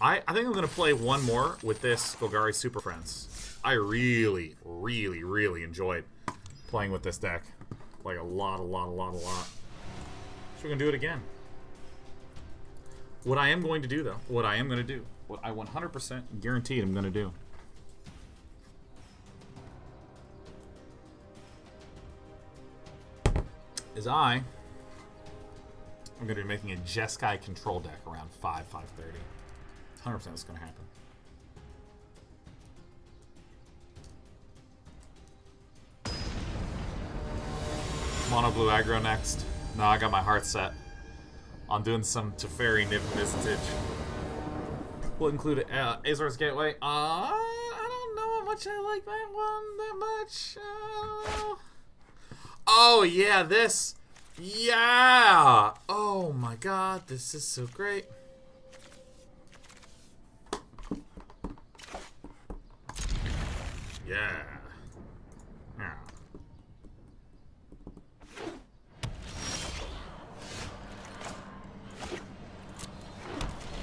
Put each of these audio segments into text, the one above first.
I think I'm going to play one more with this Golgari Superfriends. I really, really, really enjoyed playing with this deck. Like a lot. So we're going to do it again. What I am going to do, though, what I 100% guaranteed I'm going to do, is I'm going to be making a Jeskai control deck around 5:30. 100% is going to happen. Mono blue aggro next. No, I got my heart set on doing some Teferi Niv Mizzage. We'll include Azor's Gateway. I don't know how much I like that one that much. I don't know. Oh, yeah, this. Yeah! Oh my god, this is so great. Yeah. Yeah.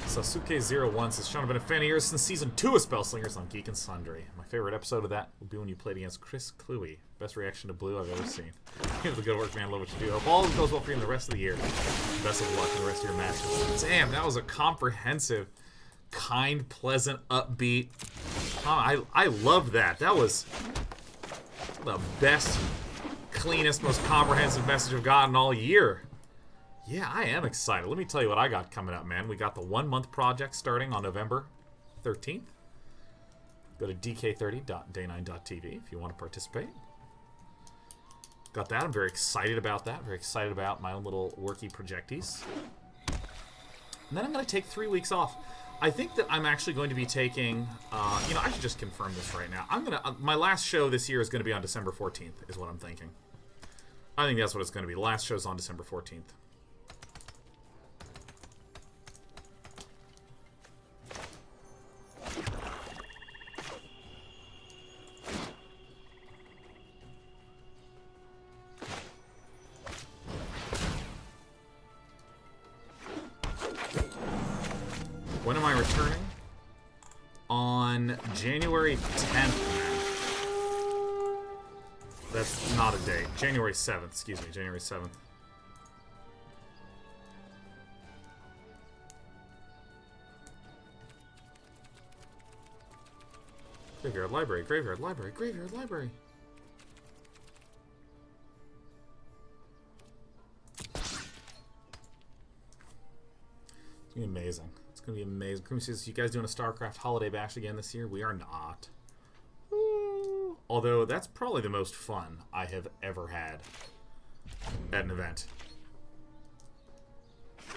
Sasuke01 says, Sean, I've been a fan of yours since Season 2 of Spellslingers on Geek and Sundry. My favorite episode of that will be when you played against Chris Cluey. Best reaction to blue I've ever seen. Keep the good work, man. Love what you do. Hope all goes well for you in the rest of the year. Best of luck in the rest of your matches. Damn, that was a comprehensive, kind, pleasant, upbeat. I loved that. That was the best, cleanest, most comprehensive message I've gotten all year. Yeah, I am excited. Let me tell you what I got coming up, man. We got the 1-month project starting on November 13th. Go to dk30.day9.tv if you want to participate. Got that. I'm very excited about that. Very excited about my own little worky projecties. And then I'm going to take 3 weeks off. I think that I'm actually going to be taking, you know, I should just confirm this right now. I'm going to, my last show this year is going to be on December 14th, is what I'm thinking. I think that's what it's going to be. The last show's on December 14th. When am I returning? On January 10th, man. That's not a date. January 7th, excuse me, January 7th. Graveyard library, graveyard library, graveyard library. It's gonna be amazing. It's gonna be amazing. Creamy says, you guys doing a StarCraft holiday bash again this year? We are not. Ooh. Although that's probably the most fun I have ever had at an event.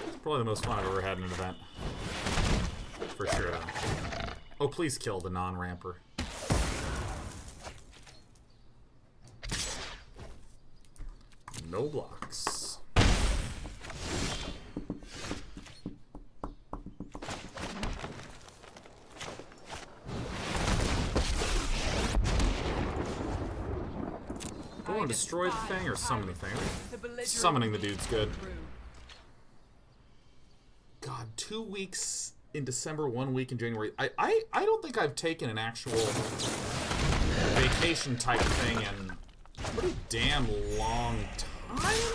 It's probably the most fun I've ever had at an event. For sure, though. Oh, please kill the non-ramper. No blocks. Do I want to destroy the thing or summon the thing? Summoning the dude's good. God, 2 weeks in December, 1 week in January. I don't think I've taken an actual vacation type thing in a pretty damn long time.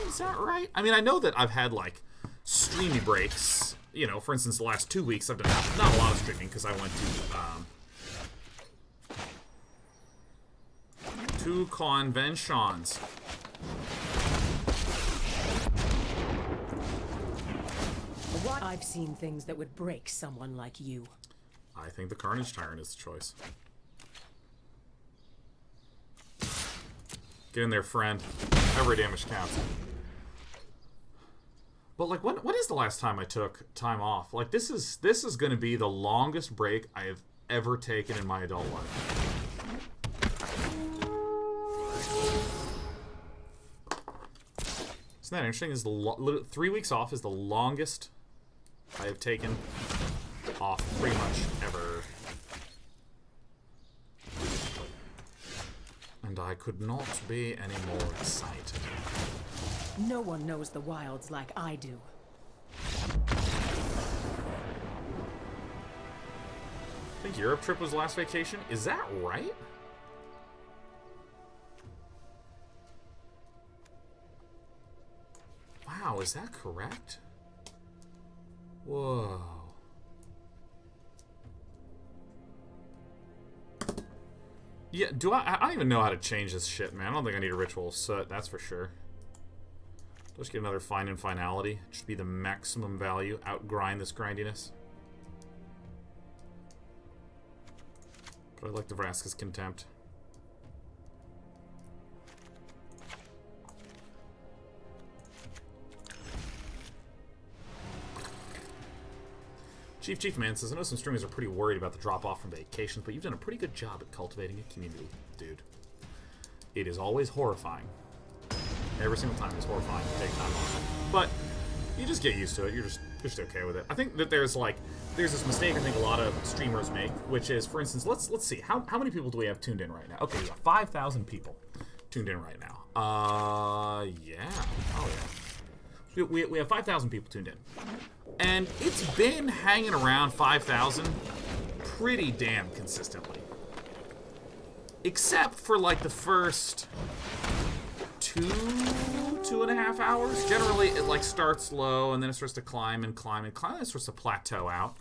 Is that right? I mean, I know that I've had like streamy breaks. You know, for instance, the last 2 weeks I've done not a lot of streaming because I went to 2 conventions. I've seen things that would break someone like you. I think the Carnage Tyrant is the choice. Get in there, friend. Every damage counts. But like, when is the last time I took time off? Like, this is going to be the longest break I have ever taken in my adult life. Isn't that interesting? Is the 3 weeks off is the longest I have taken off pretty much ever. And I could not be any more excited. No one knows the wilds like I do. think Europe trip was last vacation. Is that right? Wow, is that correct? Whoa. Yeah, I don't even know how to change this shit, man. I don't think I need a Ritual of Soot, that's for sure. Let's get another Fine and Finality. It should be the maximum value. Outgrind this grindiness. But I like the Vraskas Contempt. Chief Man says, I know some streamers are pretty worried about the drop-off from vacations, but you've done a pretty good job at cultivating a community, dude. It is always horrifying. Every single time it's horrifying to take time off. But you just get used to it. You're just okay with it. I think that there's this mistake I think a lot of streamers make, which is, for instance, let's see. How many people do we have tuned in right now? Okay, we got 5,000 people tuned in right now. Yeah. Oh, yeah. We have 5,000 people tuned in. And it's been hanging around 5,000 pretty damn consistently. Except for, like, the first 2.5 hours. Generally, it, like, starts low, and then it starts to climb and climb and climb, and it starts to plateau out.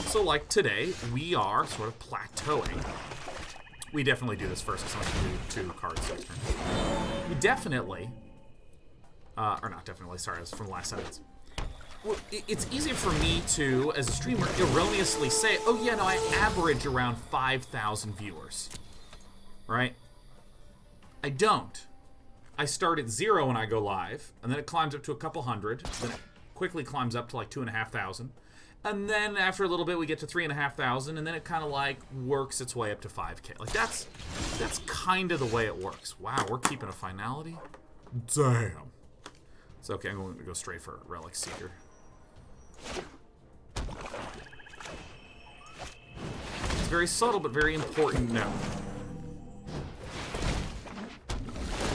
So, like, today, we are sort of plateauing. We definitely do this first, because I'm going to do 2 cards next turn. We definitely... or not definitely, sorry, that's from the last sentence. Well, it's easy for me to, as a streamer, erroneously say, oh yeah, no, I average around 5,000 viewers. Right? I don't. I start at 0 when I go live, and then it climbs up to a couple hundred, then it quickly climbs up to like 2,500, and then after a little bit we get to 3,500, and then it kind of like works its way up to 5K. Like that's kind of the way it works. Wow, we're keeping a finality? Damn. It's okay, I'm going to go straight for Relic Seeker. It's very subtle, but very important note.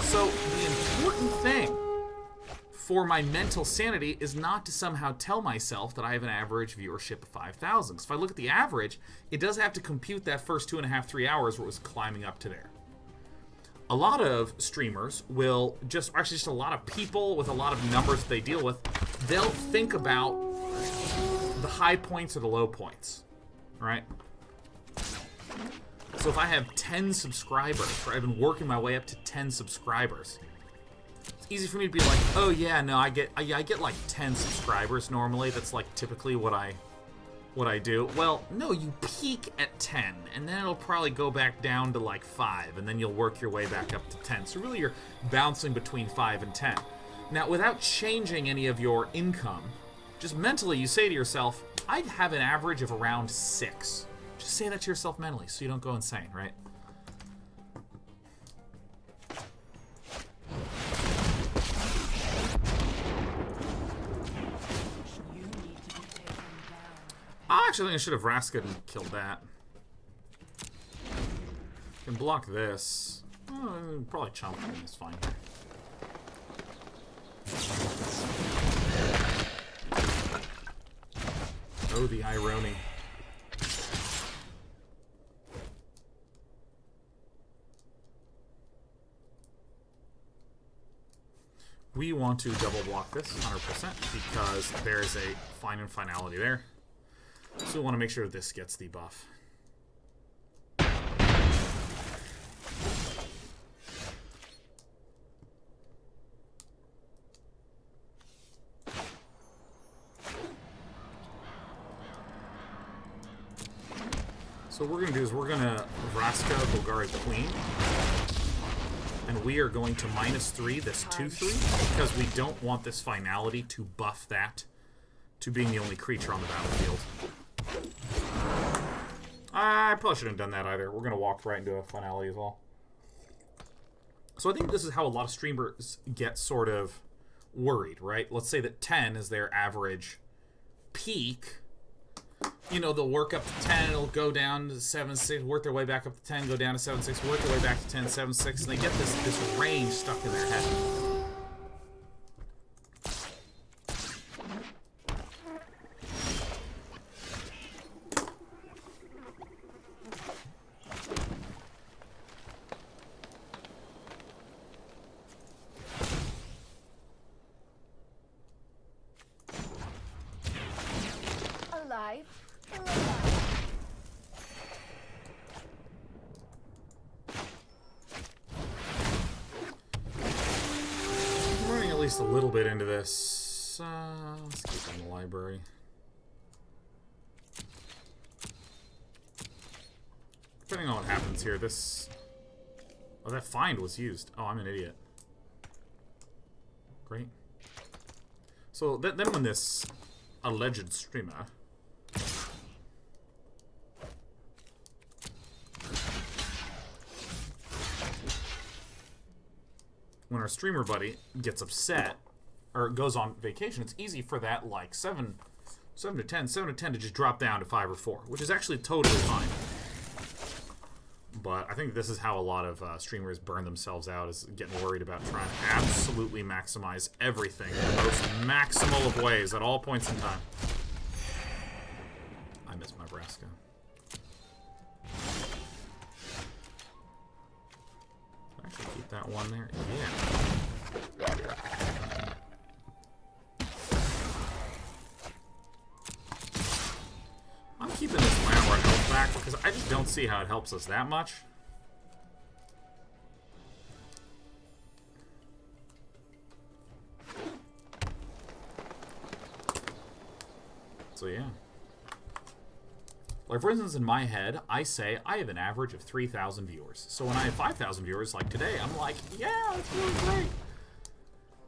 So, the important thing for my mental sanity is not to somehow tell myself that I have an average viewership of 5,000. Because if I look at the average, it does have to compute that first 2.5, 3 hours where it was climbing up to there. A lot of streamers will just a lot of people with a lot of numbers that they deal with, they'll think about the high points or the low points, right? So if I have 10 subscribers, or I've been working my way up to 10 subscribers, it's easy for me to be like, oh yeah, no, I get like 10 subscribers normally. That's like typically what I do. Well, no, you peak at 10, and then it'll probably go back down to like 5, and then you'll work your way back up to 10. So really you're bouncing between 5 and 10. Now, without changing any of your income, just mentally you say to yourself, I'd have an average of around 6. Just say that to yourself mentally so you don't go insane, right? I actually think I should have Vraska and killed that. Can block this. Oh, probably chomp him, it's fine. Oh, the irony. We want to double block this 100% because there's a fine and finality there. So we want to make sure this gets the buff. So what we're going to do is we're going to Vraska Golgari Queen. And we are going to -3 this 2/3 because we don't want this finality to buff that to being the only creature on the battlefield. I probably shouldn't have done that either. We're going to walk right into a finality as well. So I think this is how a lot of streamers get sort of worried, right? Let's say that 10 is their average peak. You know, they'll work up to 10, it'll go down to 7-6, work their way back up to 10, go down to 7-6, work their way back to 10, 7-6, and they get this range stuck in their head. life. Live. I'm running at least a little bit into this. Let's keep in the library. Depending on what happens here, this... Oh, that find was used. Oh, I'm an idiot. Great. So, then when this alleged streamer... When our streamer buddy gets upset, or goes on vacation, it's easy for that, like, 7 to 10 to just drop down to 5 or 4, which is actually totally fine. But I think this is how a lot of streamers burn themselves out, is getting worried about trying to absolutely maximize everything in the most maximal of ways at all points in time. I miss my Vraska. Actually keep that one there. Yeah. I'm keeping this Llanowar Elves back because I just don't see how it helps us that much. So yeah. Like, for instance, in my head, I say I have an average of 3,000 viewers. So when I have 5,000 viewers, like today, I'm like, yeah, that's really great.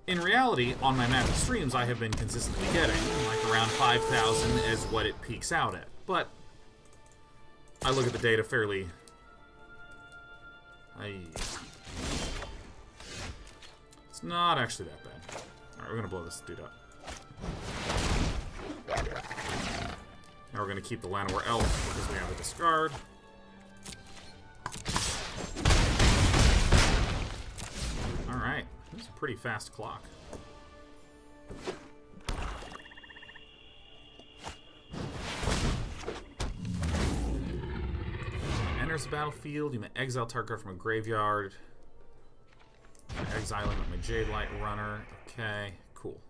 In reality, on my magic streams, I have been consistently getting, like, around 5,000 is what it peaks out at. But I look at the data fairly... It's not actually that bad. Alright, we're gonna blow this dude up. Now we're gonna keep the Llanowar Elf because we have a discard. Alright, this is a pretty fast clock. Enters the battlefield, you may exile target card from a graveyard. I'm exiling with my Jadelight Runner. Okay, cool.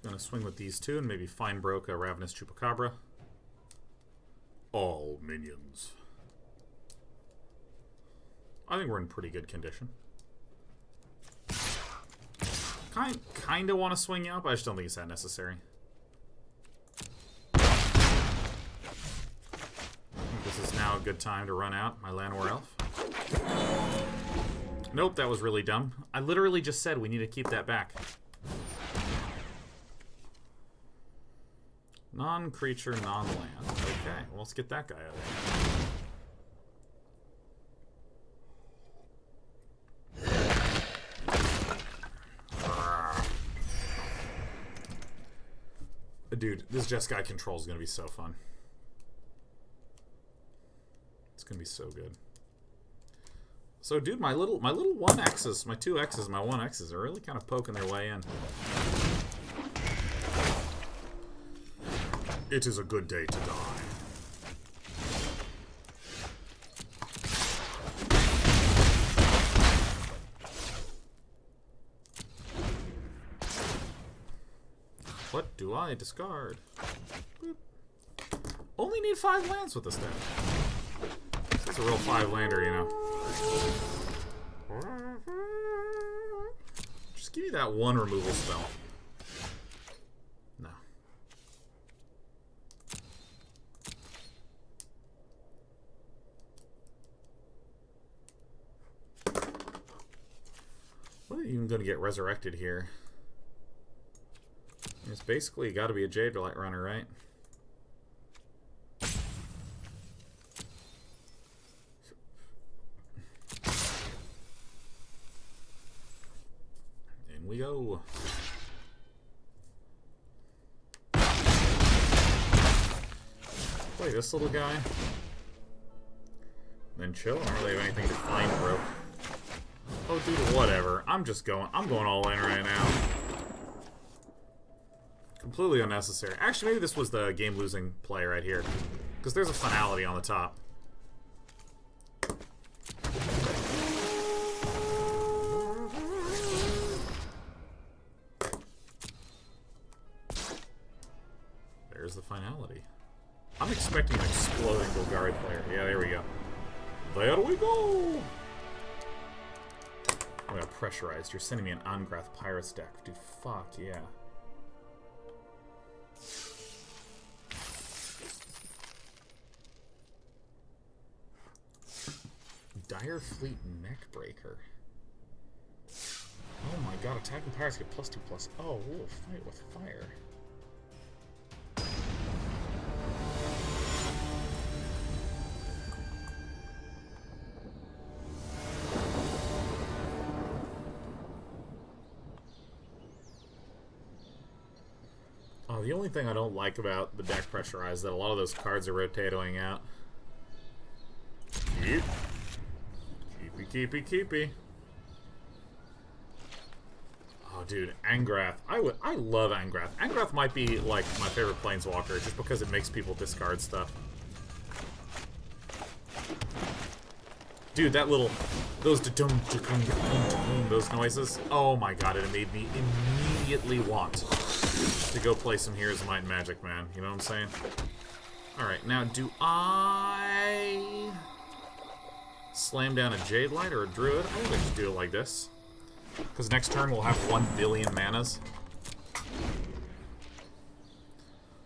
Gonna swing with these two and maybe Findbroker, Ravenous Chupacabra. All minions. I think we're in pretty good condition. Kinda want to swing out, but I just don't think it's that necessary. I think this is now a good time to run out my Llanowar Elf. Nope, that was really dumb. I literally just said we need to keep that back. Non-creature, non-land. Okay, well, let's get that guy out of there. Dude, this Jeskai control is gonna be so fun. It's gonna be so good. So, dude, my little 1Xs, my 2Xs, my 1Xs are really kind of poking their way in. It is a good day to die. What do I discard? Boop. Only need 5 lands with this deck. It's a real 5-lander, you know. Just give me that one removal spell. No. What are you even going to get resurrected here? It's basically got to be a Jadelight Runner, right? In we go. Play this little guy. Then chill. I don't really have anything to find, bro. Oh, dude, whatever. I'm going all in right now. Completely unnecessary. Actually, maybe this was the game-losing play right here. Because there's a Finality on the top. There's the Finality. I'm expecting an exploding Golgari player. Yeah, there we go. There we go! Oh, yeah, pressurized. You're sending me an Angrath Pirates deck. Dude, fuck, yeah. Dire Fleet Neckbreaker. Oh my god, attacking pirates get +2/+. Oh, we'll fight with fire. Oh, the only thing I don't like about the deck pressure is that a lot of those cards are rotating out. Keep. Keepy. Oh, dude, Angrath. I love Angrath. Angrath might be, like, my favorite Planeswalker just because it makes people discard stuff. Dude, that little... Those those noises. Oh my god, it made me immediately want to go play some Heroes of Might and Magic, man. You know what I'm saying? Alright, now do I... slam down a Jadelight or a Druid? I think I should do it like this. Because next turn we'll have 1 billion manas.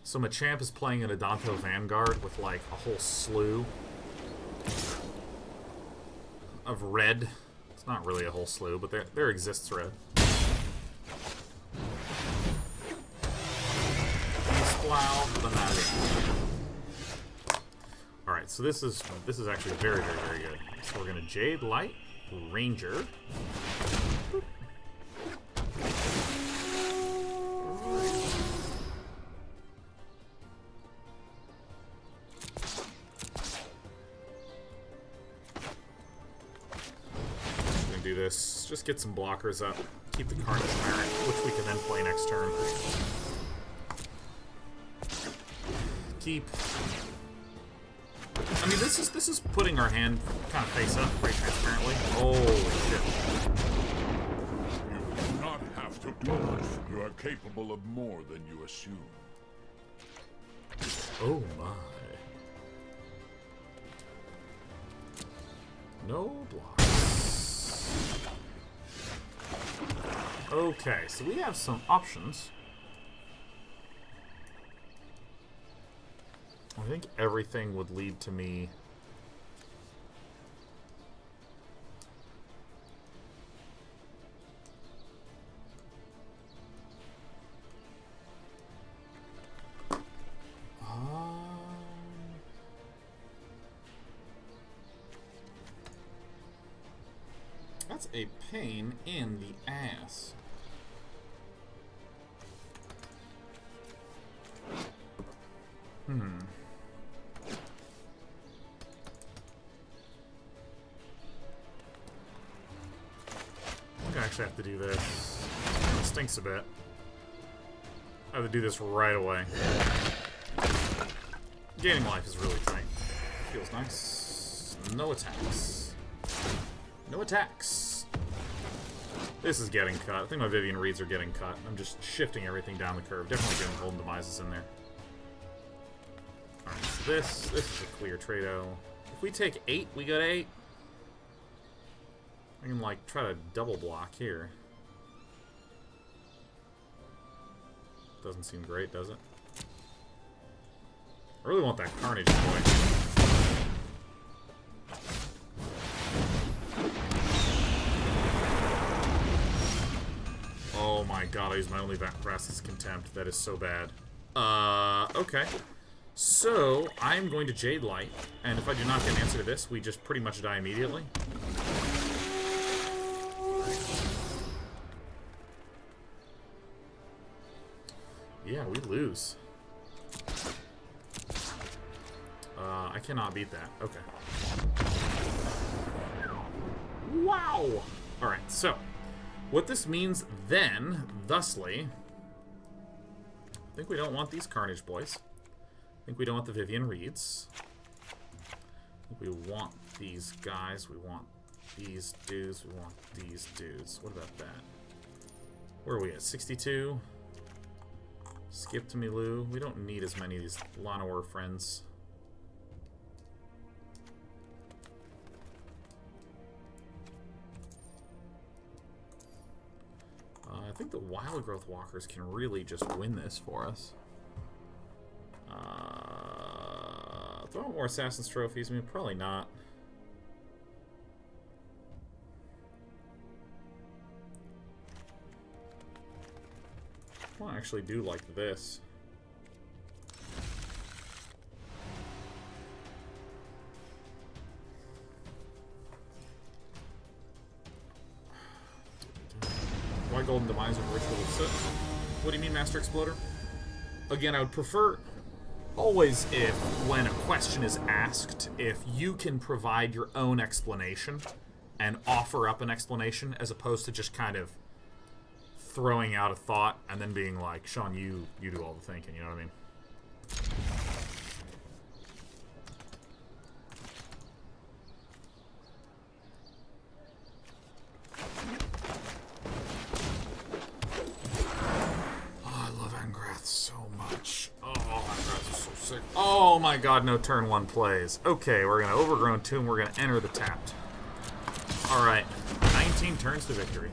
So Machamp is playing an Adanto Vanguard with like a whole slew of red. It's not really a whole slew, but there exists red. Splow, Finality. Alright, so this is actually very, very, very good. So we're gonna Jadelight Ranger. Gonna do this. Just get some blockers up. Keep the Carnage Tyrant, which we can then play next turn. Keep. I mean, this is putting our hand kind of face up pretty transparently. Holy shit. You do not have to do this. You are capable of more than you assume. Oh my. No blocks. Okay, so we have some options. I think everything would lead to me... That's a pain in the ass. I actually have to do this. It stinks a bit. I have to do this right away. Gaining life is really tight. Feels nice. No attacks. No attacks. This is getting cut. I think my Vivien Reids are getting cut. I'm just shifting everything down the curve. Definitely getting Golden Demises in there. Alright, so this is a clear trado. If we take 8, we got 8. I can, like, try to double block here. Doesn't seem great, does it? I really want that Carnage boy. Oh my god, I used my only Vraskas Contempt. That is so bad. Okay. So, I'm going to Jadelight, and if I do not get an answer to this, we just pretty much die immediately. Yeah, we lose. I cannot beat that. Okay. Wow! Alright, so, what this means then, thusly, think we don't want these Carnage boys. I think we don't want the Vivien Reids. I think we want these guys. We want these dudes. We want these dudes. What about that? Where are we at? 62? Skip to Milu. We don't need as many of these Llanowar friends. I think the Wildgrowth Walkers can really just win this for us. Do I want more Assassin's Trophies? I mean, probably not. I actually do like this. Why Golden Demise with Ritual of Soot? What do you mean, Master Exploder? Again, I would prefer always if, when a question is asked, if you can provide your own explanation and offer up an explanation as opposed to just kind of throwing out a thought and then being like, Sean, you do all the thinking, you know what I mean? Oh my god, no turn 1 plays. Okay, we're gonna Overgrown Tomb, we're gonna enter the tapped. Alright, 19 turns to victory.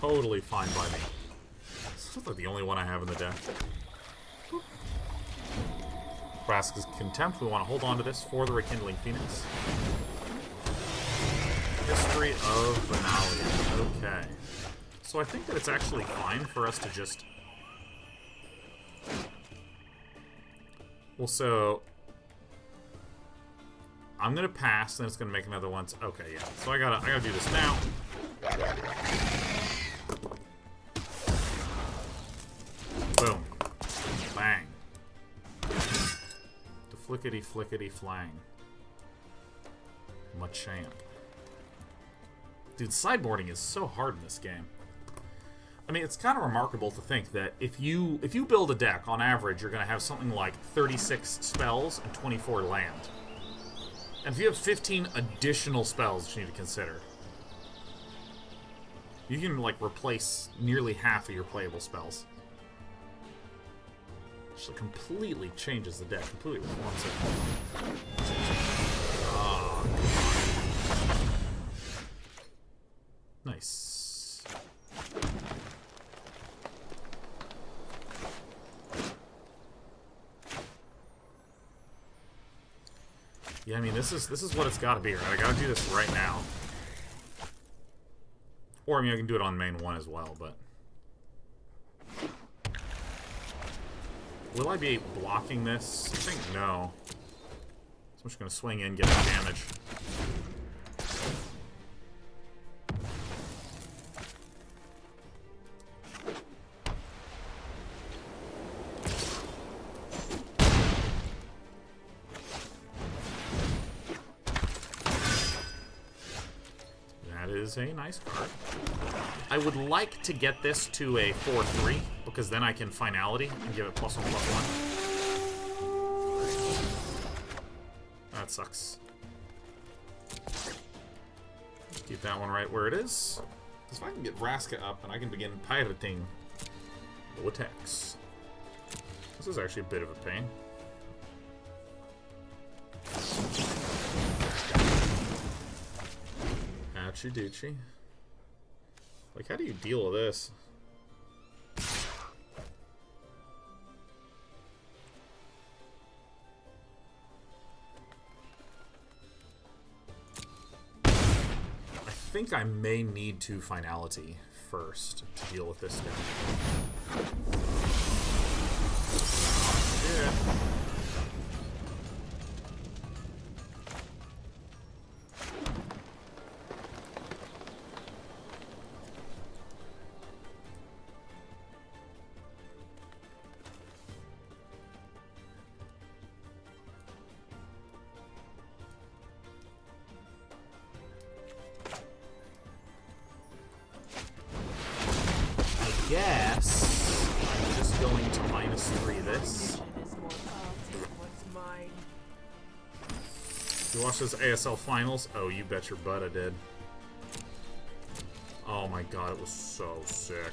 Totally fine by me. This is like the only one I have in the deck. Vraskas Contempt, we want to hold on to this for the Rekindling Phoenix. History of Finality. Okay. So I think that it's actually fine for us to just... Well, so... I'm gonna pass, then it's gonna make another one. Okay, yeah. So I gotta do this now. Boom. Bang. The flickety flickety flang. Machamp. Dude, sideboarding is so hard in this game. I mean, it's kind of remarkable to think that if you build a deck, on average, you're going to have something like 36 spells and 24 land. And if you have 15 additional spells that you need to consider, you can, like, replace nearly half of your playable spells. Just like, completely changes the deck, completely reforms it. Oh, nice. Yeah, I mean, this is what it's got to be, right? I got to do this right now. Or, I mean, I can do it on main 1 as well, but... Will I be blocking this? I think no. So I'm just going to swing in, get the damage. Is a nice card. I would like to get this to a 4/3 because then I can Finality and give it +1/+1. That sucks. Keep that one right where it is. Because if I can get Vraska up and I can begin pirating Vortex. This is actually a bit of a pain. Ouchie doochie. Like, how do you deal with this? I think I may need to Finality first to deal with this guy. Yeah. guess I'm just going to -3 this. You watch those ASL finals? Oh, you bet your butt I did. Oh my god, it was so sick.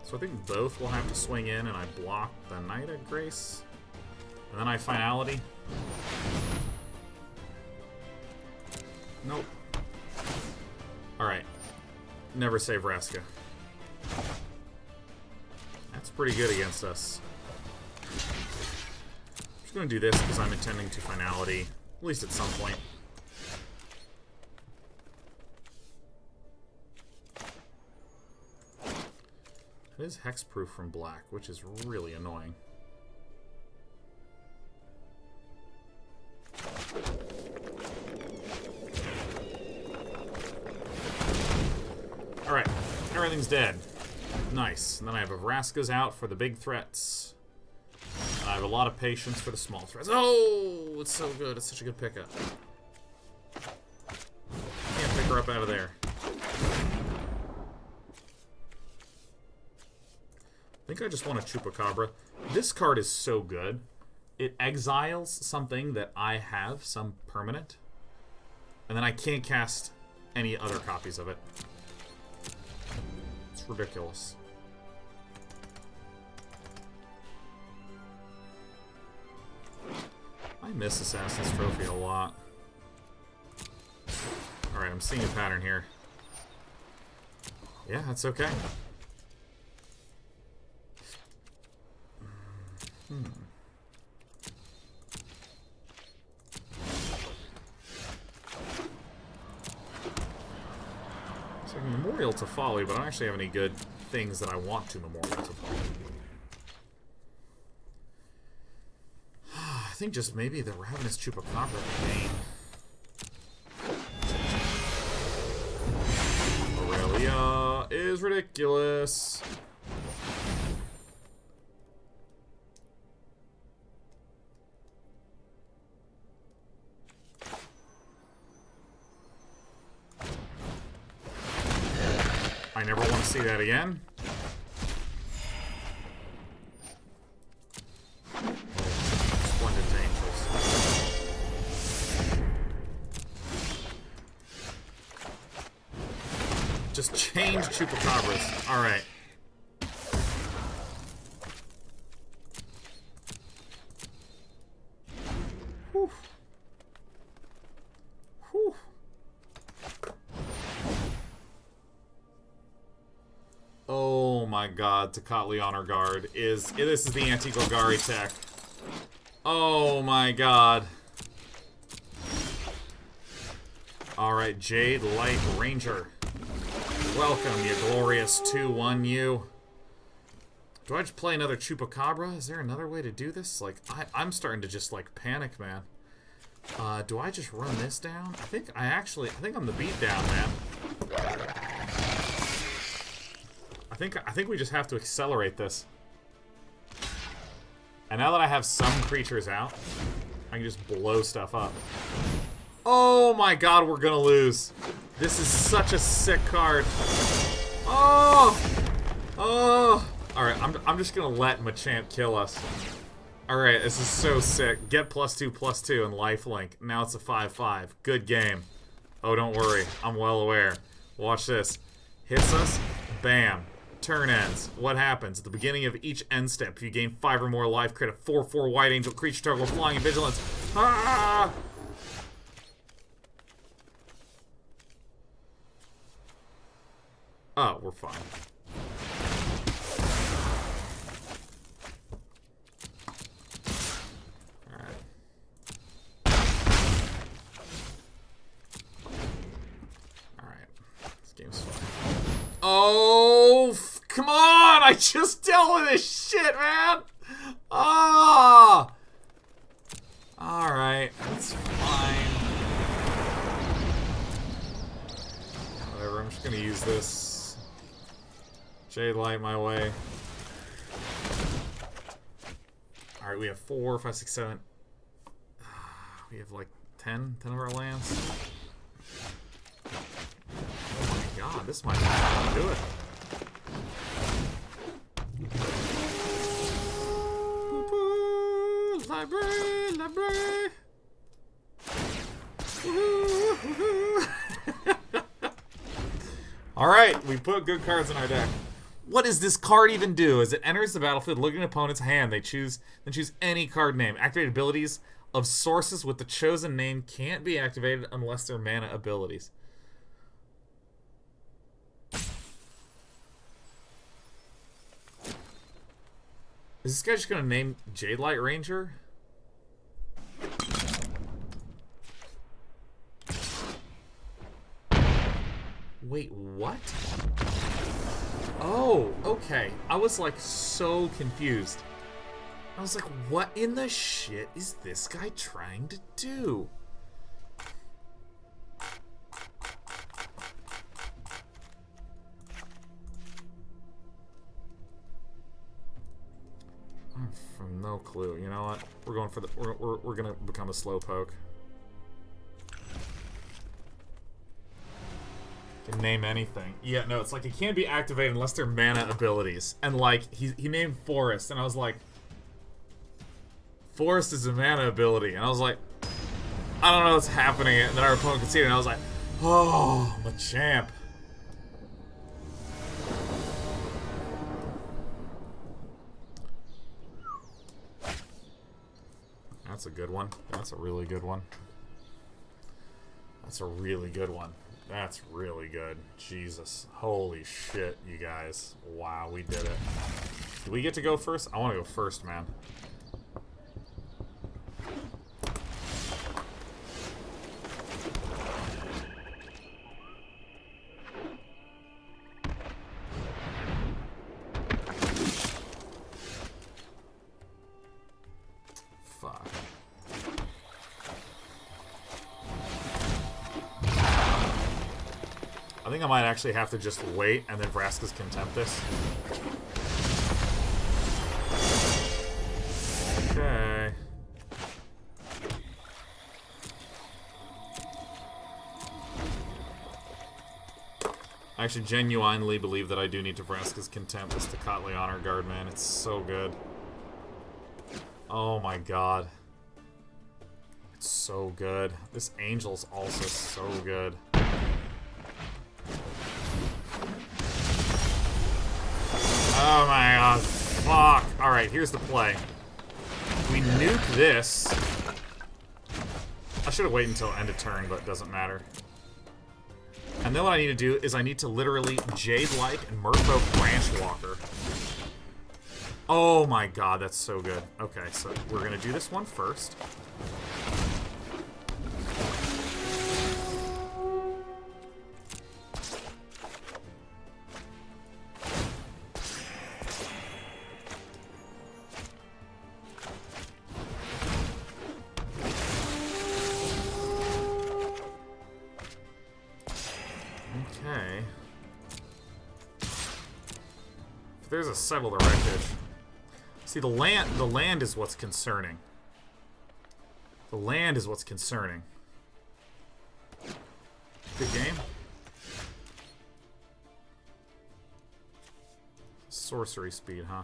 So I think both will have to swing in, and I block the Knight of Grace. And then I Finality. Nope. Alright. Never say Vraska. That's pretty good against us. I'm just going to do this because I'm intending to Finality, at least at some point. It is hexproof from black, which is really annoying. Alright, everything's dead. Nice. And then I have a Vraskas out for the big threats. And I have a lot of patience for the small threats. Oh, it's so good. It's such a good pickup. Can't pick her up out of there. I think I just want a Chupacabra. This card is so good. It exiles something that I have, some permanent. And then I can't cast any other copies of it. It's ridiculous. I miss Assassin's Trophy a lot. Alright, I'm seeing a pattern here. Yeah, that's okay. So Memorial to Folly, but I don't actually have any good things that I want to Memorial to Folly. I think just maybe the Ravenous Chupacabra game. Aurelia is ridiculous. I never want to see that again. Splendid Angels. Just change Chupacabras. Alright. Whew. Whew. Oh my god, Tocatli Honor Guard is... This is the anti-Golgari tech. Oh my god. Alright, Jadelight Ranger. Welcome, you glorious 2-1 you. Do I just play another Chupacabra? Is there another way to do this? Like, I'm starting to just, like, panic, man. Do I just run this down? I think I'm the beat down, man. I think we just have to accelerate this. And now that I have some creatures out, I can just blow stuff up. Oh my god, we're gonna lose. This is such a sick card. Oh! Oh! Alright, I'm just gonna let Machamp kill us. Alright, this is so sick. Get +2/+2 and lifelink. Now it's a 5/5. Good game. Oh, don't worry. I'm well aware. Watch this. Hits us. Bam. Turn ends. What happens? At the beginning of each end step, if you gain 5 or more life, create a 4/4 White Angel creature target with flying and vigilance. Ah! Oh, we're fine. Alright. Alright. This game's fun. Oh, come on! I just dealt with this shit, man! Ah! Alright, that's fine. Whatever, I'm just gonna use this. Jadelight my way. Alright, we have 4, 5, 6, 7. We have like 10 of our lands. Oh my god, this might do it. library, library. Woohoo, woohoo. Alright, we put good cards in our deck. What does this card even do? As it enters the battlefield, look at an opponent's hand. Then choose any card name. Activated abilities of sources with the chosen name can't be activated unless they're mana abilities. Is this guy just gonna name Jadelight Ranger? Wait, what? Oh, okay. I was like so confused. I was like, what in the shit is this guy trying to do? From no clue. You know what? We're going for the. We're gonna become a slowpoke. Can name anything. Yeah, no, it's like it can't be activated unless they're mana abilities. And like he named Forest, and I was like, Forest is a mana ability, and I was like, I don't know what's happening. And then our opponent conceded, and I was like, oh, Machamp. That's a good one. That's a really good one. That's a really good one. That's really good. Jesus. Holy shit, you guys. Wow, we did it. Do we get to go first? I want to go first, man. Fuck. I think I might actually have to just wait and then Vraskas Contempt this. Okay. I actually genuinely believe that I do need to Vraskas Contempt this to Kotley Honor Guard, man. It's so good. Oh my god. It's so good. This Angel's also so good. Oh my god. Fuck. Alright, here's the play. We nuke this. I should have waited until end of turn, but it doesn't matter. And then what I need to do is I need to literally Jadelight and Merfolk Branchwalker. Oh my god, that's so good. Okay, so we're gonna do this one first. Okay. If there's a Settle the Wreckage. See, the land is what's concerning. The land is what's concerning. Good game. Sorcery speed, huh?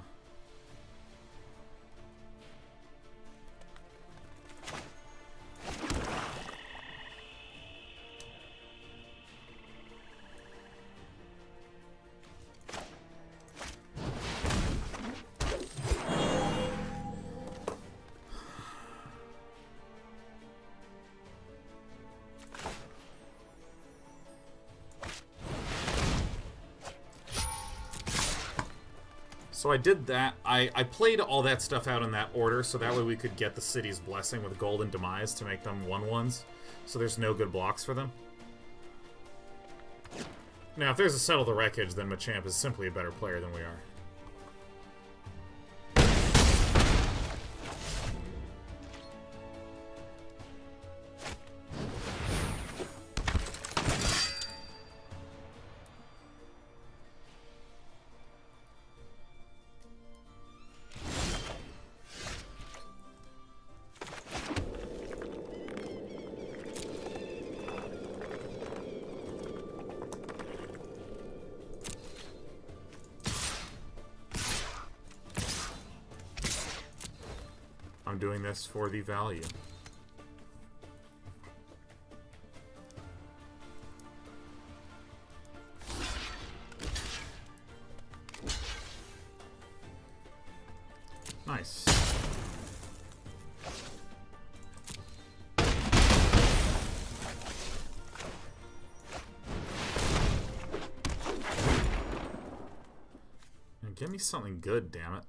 So I did that. I played all that stuff out in that order, so that way we could get the City's Blessing with Golden Demise to make them 1/1s, so there's no good blocks for them. Now, if there's a Settle the Wreckage, then Machamp is simply a better player than we are. doing this for the value. Nice. Now give me something good, damn it.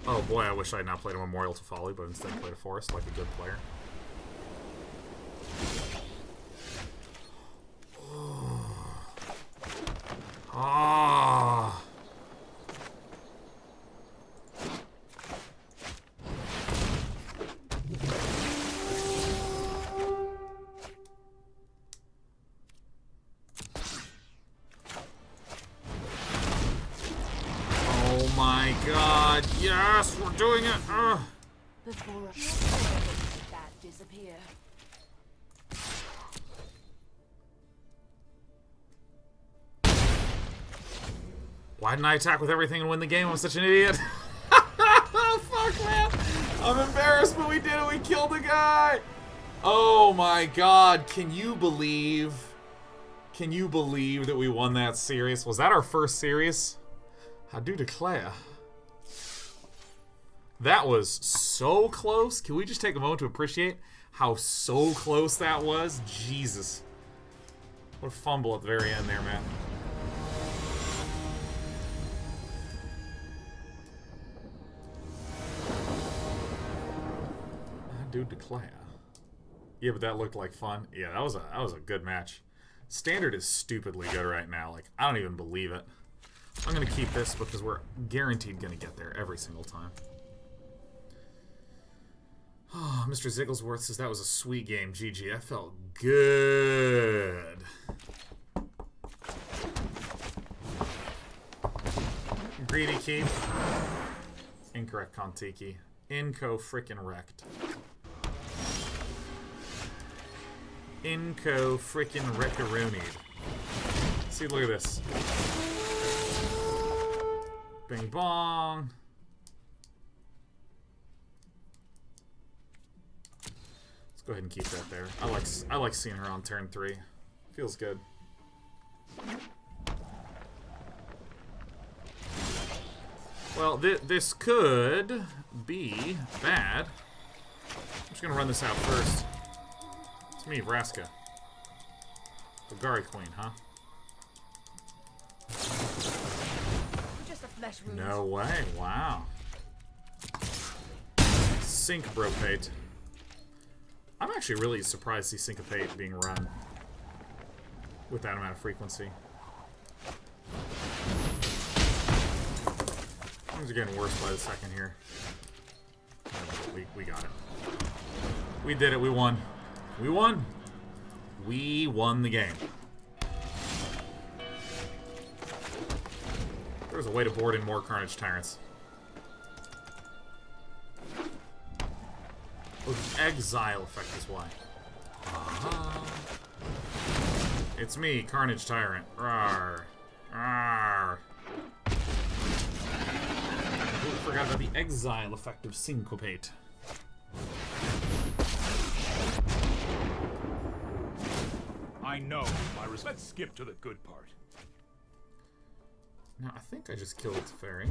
Oh boy, I wish I had not played a Memorial to Folly, but instead played a Forest like a good player. Ah. Oh my god, yes, we're doing it! Ugh. Before that disappear. Why didn't I attack with everything and win the game? I'm such an idiot. Fuck, man. I'm embarrassed, but we did it. We killed the guy. Oh my god. Can you believe that we won that series? Was that our first series? I do declare. That was so close. Can we just take a moment to appreciate how so close that was? Jesus. What a fumble at the very end there, man. I do declare. Yeah, but that looked like fun. Yeah, that was a good match. Standard is stupidly good right now. Like, I don't even believe it. I'm gonna keep this because we're guaranteed gonna get there every single time. Oh, Mr. Zigglesworth says that was a sweet game. GG. That felt good. Greedy keep. Incorrect Kontiki. Inco frickin' wrecked. Inco frickin' wreckaroonied. See, look at this. Bing bong. Let's go ahead and keep that there. I like seeing her on turn 3. Feels good. Well, this could be bad. I'm just gonna run this out first. It's me, Vraska. Golgari Queen, huh? Just a flesh wound. No way, wow. Syncopate. I'm actually really surprised to see Syncopate being run with that amount of frequency. Things are getting worse by the second here. We got it. We did it, we won. We won. We won the game. There's a way to board in more Carnage Tyrants. Oh, the exile effect is why. It's me, Carnage Tyrant. Rawr. Rawr. Completely forgot about the exile effect of Syncopate. I know. Let's skip to the good part. Now, I think I just killed Fairy.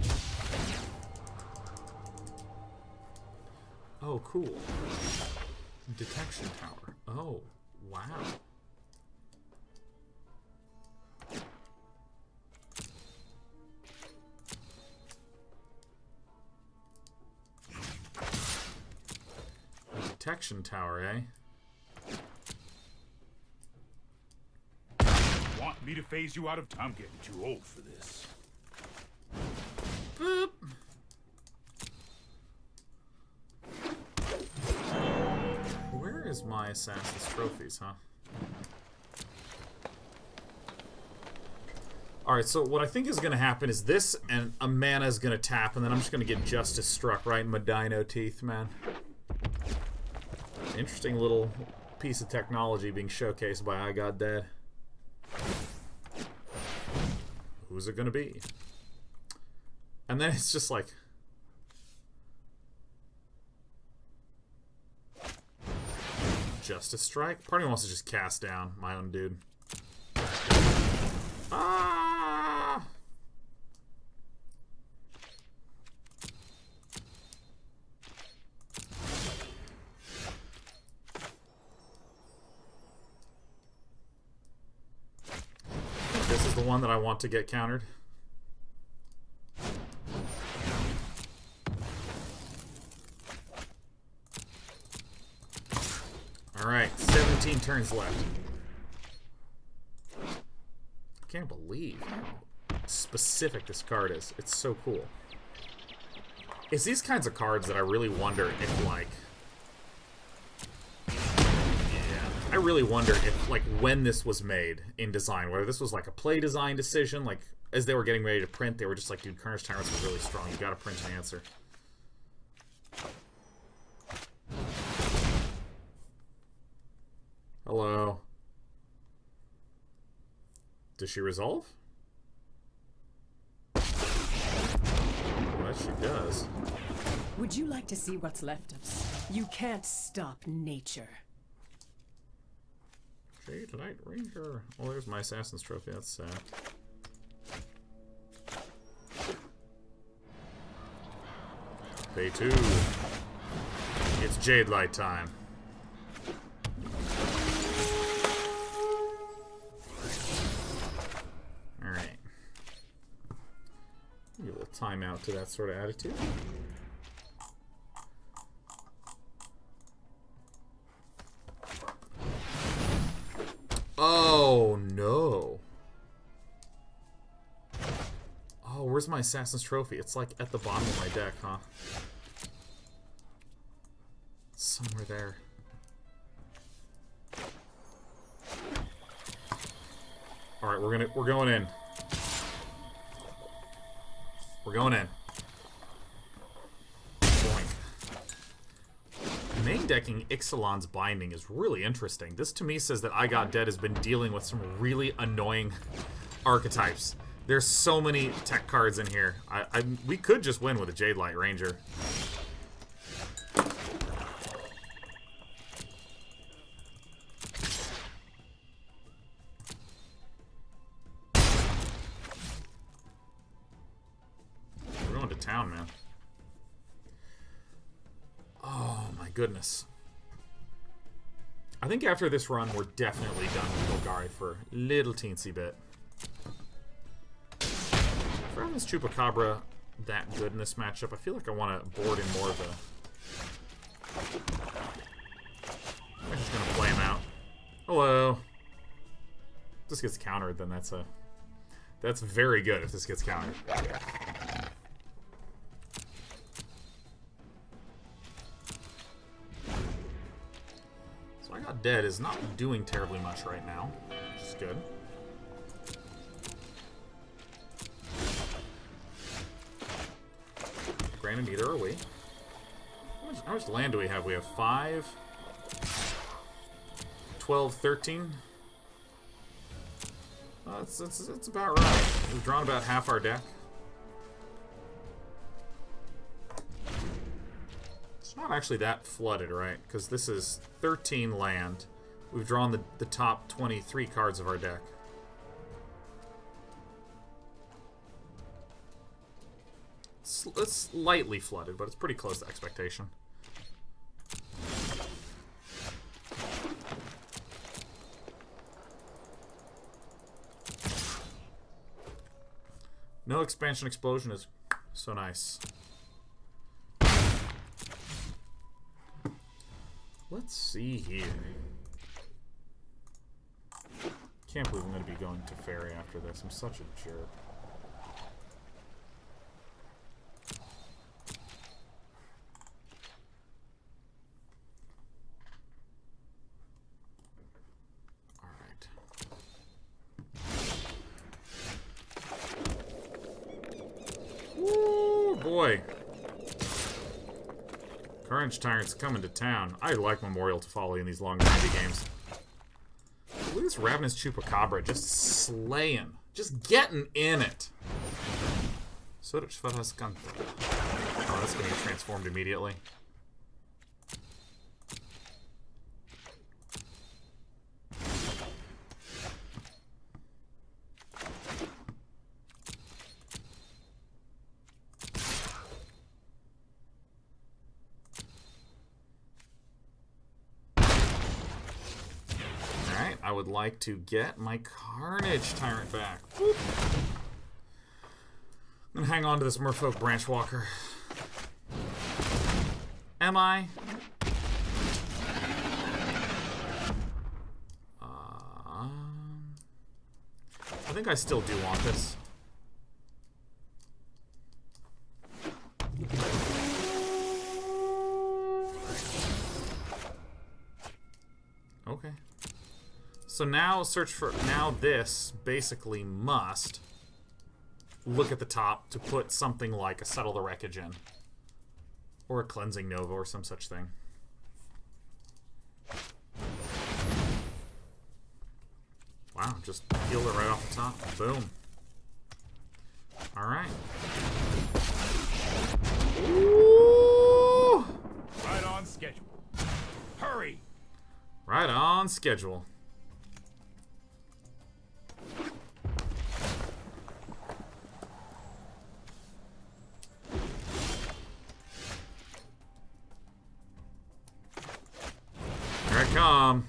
Oh, cool. Detection Tower. Oh, wow. Detection Tower, eh? Want me to phase you out of time? I'm getting too old for this. Boop. Where is my Assassin's Trophies, huh? Alright, so what I think is going to happen is this, and a mana is going to tap, and then I'm just going to get Justice struck right in my dino teeth, man. Interesting little piece of technology being showcased by I Got Dead. Who's it going to be? And then it's just like... Justice Strike? Part of me wants to just cast down my own dude. Ah! This is the one that I want to get countered. Alright, 17 turns left. I can't believe how specific this card is. It's so cool. It's these kinds of cards that I really wonder if, like... Yeah, I really wonder if, like, when this was made in design, whether this was, like, a play design decision, like, as they were getting ready to print, they were just like, dude, Carnage Tyrants was really strong. You gotta print an answer. Hello. Does she resolve? Well, that she does. Would you like to see what's left of us? You can't stop nature. Jadelight Ranger. Oh, there's my Assassin's Trophy. That's sad. Pay 2. It's Jadelight time. Alright. Give a little timeout to that sort of attitude. Oh, no. Oh, where's my Assassin's Trophy? It's like at the bottom of my deck, huh? It's somewhere there. Alright, we're going in. We're going in. Boink. Main decking Ixalan's Binding is really interesting. This to me says that I Got Dead has been dealing with some really annoying archetypes. There's so many tech cards in here. We could just win with a Jadelight Ranger. We're going to town, man. Oh my goodness. I think after this run, we're definitely done with Golgari for a little teensy bit. Ravenous Chupacabra that good in this matchup. I feel like I want to board in more of a... I'm just going to play him out. Hello. If this gets countered, then that's very good if this gets countered. So I Got Dead is not doing terribly much right now, which is good. Granted, neither are we. How much land do we have? We have 5, 12, 13. It's about right. We've drawn about half our deck. It's not actually that flooded, right? Because this is 13 land. We've drawn the top 23 cards of our deck. It's lightly flooded, but it's pretty close to expectation. No expansion explosion is so nice. Let's see here. Can't believe I'm going to be going to Fairy after this. I'm such a jerk. Boy. Carnage Tyrant's coming to town. I like Memorial to Folly in these long 90 games. Look at this Ravenous Chupacabra just slaying. Just getting in it. Vraskas. Oh, that's going to get transformed immediately. would like to get my Carnage Tyrant back. Whoop. I'm gonna hang on to this Merfolk Branchwalker. Am I? I think I still do want this. Okay. So now search for... Now this basically must look at the top to put something like a Settle the Wreckage in. Or a Cleansing Nova or some such thing. Wow, just healed it right off the top. Boom. Alright. Ooh! Right on schedule. Hurry! Right on schedule. Here I come.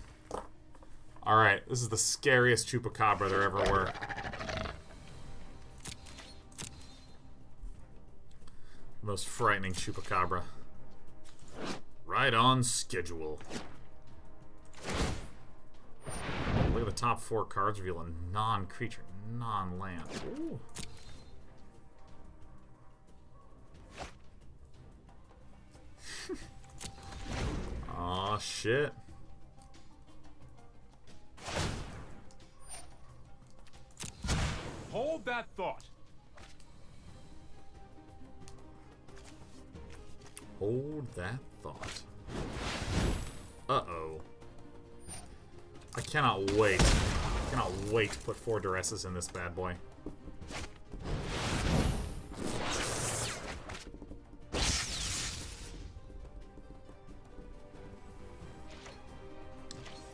Alright, this is the scariest Chupacabra there ever were. Most frightening Chupacabra. Right on schedule. Look at the top 4 cards reveal a non-creature, non-land. Ooh. Aw, shit. Hold that thought. Hold that thought. Uh-oh. I cannot wait. I cannot wait to put 4 Duresses in this bad boy.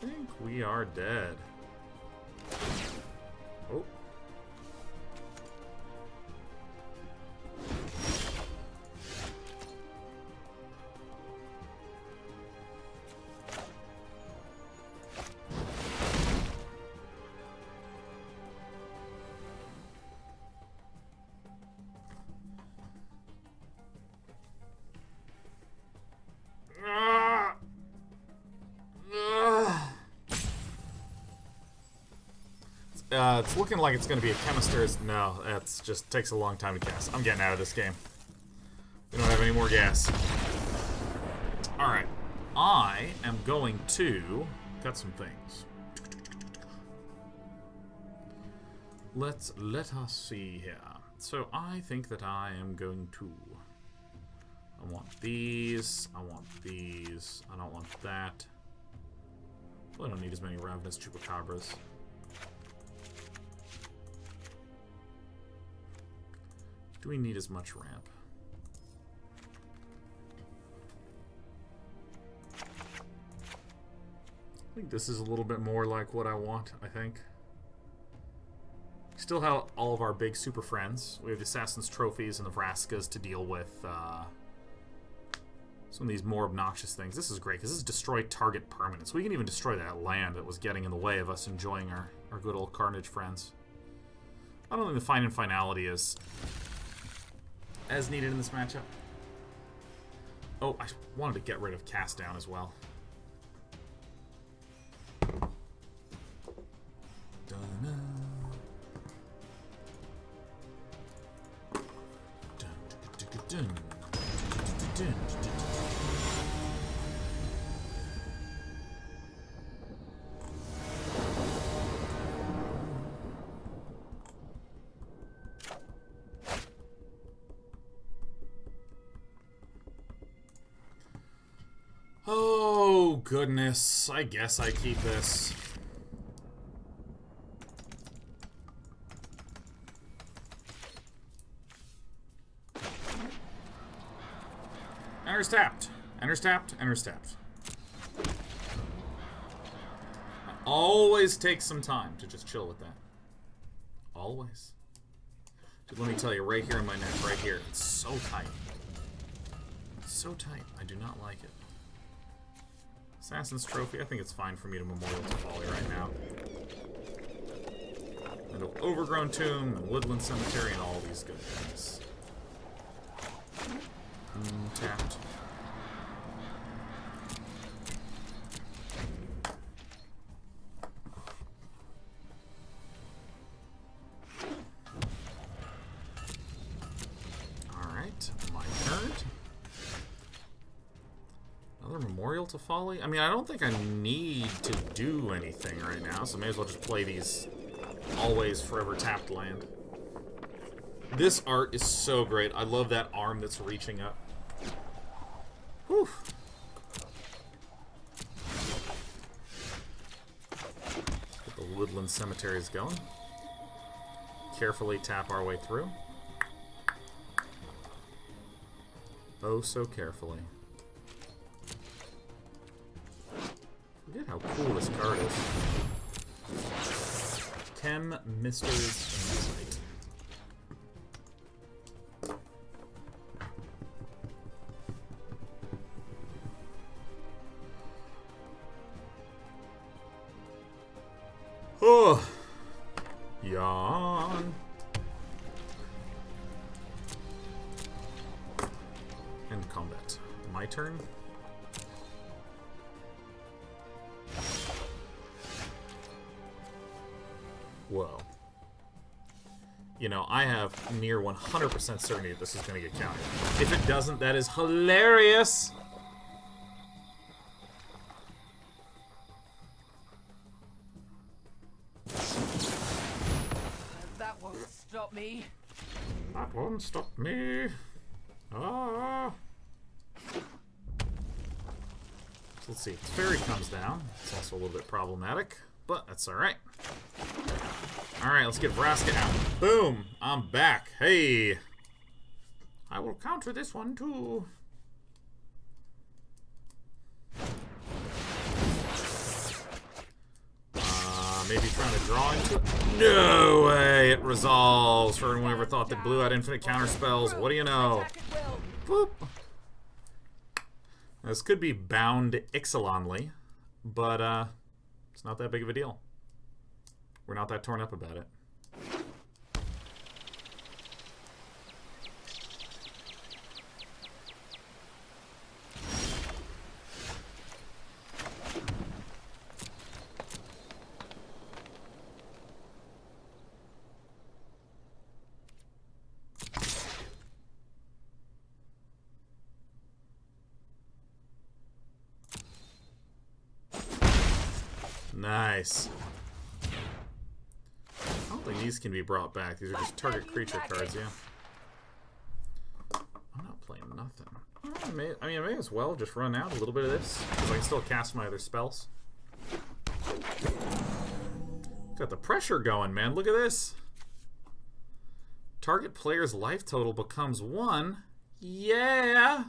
I think we are dead. Oh. It's looking like it's going to be a Chemister's. No, it just takes a long time to cast. I'm getting out of this game. We don't have any more gas. Alright. I am going to cut some things. Let us see here. So I think that I am going to... I want these. I want these. I don't want that. Well, I don't need as many Ravenous Chupacabras. Do we need as much ramp? I think this is a little bit more like what I want, I think. Still have all of our big super friends. We have the Assassin's Trophies and the Vraskas to deal with some of these more obnoxious things. This is great, because this is destroy target permanents. We can even destroy that land that was getting in the way of us enjoying our good old Carnage friends. I don't think the Fine and Finality is as needed in this matchup. Oh, I wanted to get rid of Cast Down as well. Oh, goodness. I guess I keep this. Enters tapped. Enters tapped. Enters tapped. I always take some time to just chill with that. Always. Dude, let me tell you, right here in my neck, right here, it's so tight. It's so tight. I do not like it. Assassin's Trophy, I think it's fine for me to Memorial to Folly right now. And Overgrown Tomb, and Woodland Cemetery, and all these good things. Tapped. Alright, my turn. Another Memorial to Folly? I mean, I don't think I need to do anything right now, so may as well just play these always forever tapped land. This art is so great. I love that arm that's reaching up. Whew. Get the Woodland Cemeteries going. Carefully tap our way through. Oh, so carefully. Forget how cool this card is. Chem Mister's Insight. Oh, yawn. End combat. My turn. Whoa. You know, I have near 100% certainty that this is going to get countered. If it doesn't, that is hilarious! That won't stop me. That won't stop me. Ah. So let's see. Fairy comes down. It's also a little bit problematic, but that's alright. Alright, let's get Vraska out. Boom! I'm back. Hey! I will counter this one too. Maybe trying to draw into it. No way! It resolves. For anyone who ever thought that blue had infinite counter spells, what do you know? Boop! This could be bound Ixalanly, but it's not that big of a deal. We're not that torn up about it. Nice. I don't think these can be brought back. These are just target creature cards, yeah. I'm not playing nothing. I mean, I may as well just run out a little bit of this, because I can still cast my other spells. Got the pressure going, man. Look at this. Target player's life total becomes 1. Yeah!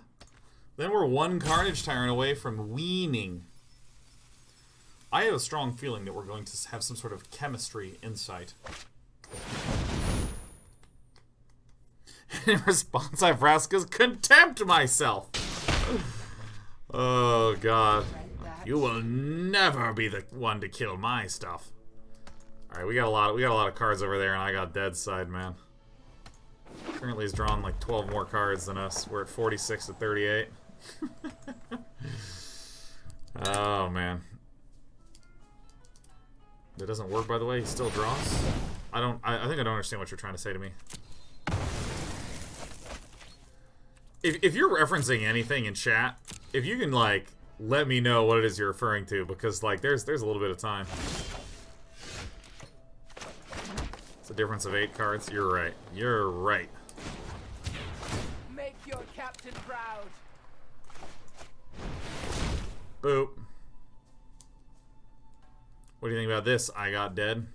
Then we're 1 Carnage Tyrant away from weaning. I have a strong feeling that we're going to have some sort of chemistry insight. In response, I Vraskas contempt myself. Oh god, you will never be the one to kill my stuff. All right, we got a lot of cards over there, and I got dead side, man. Currently, he's drawn like 12 more cards than us. We're at 46 to 38. Oh man. That doesn't work, by the way. He still draws. I think I don't understand what you're trying to say to me. If you're referencing anything in chat, if you can like let me know what it is you're referring to, because like there's a little bit of time. It's a difference of 8 cards. You're right. You're right. Make your captain proud. Boop. What do you think about this? I got dead.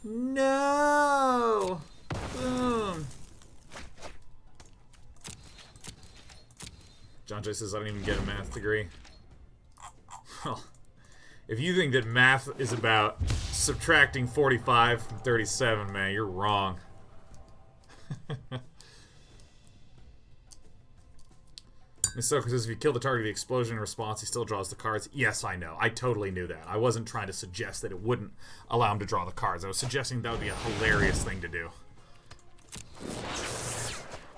No! Boom! John J says I don't even get a math degree. Well, if you think that math is about subtracting 45 from 37, man, you're wrong. Miss Soaker says if you kill the target of the explosion in response, he still draws the cards. Yes, I know. I totally knew that. I wasn't trying to suggest that it wouldn't allow him to draw the cards. I was suggesting that would be a hilarious thing to do.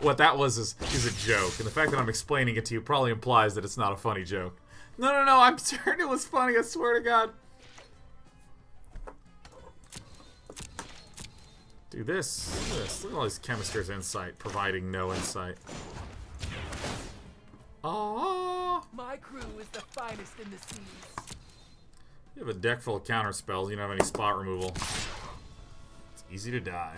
What that was is a joke, and the fact that I'm explaining it to you probably implies that it's not a funny joke. No, I'm certain it was funny, I swear to God. Dude, this. Look at all these chemisters' insight, providing no insight. Oh, My crew is the finest in the seas. you have a deck full of counter spells. You don't have any spot removal. It's easy to die.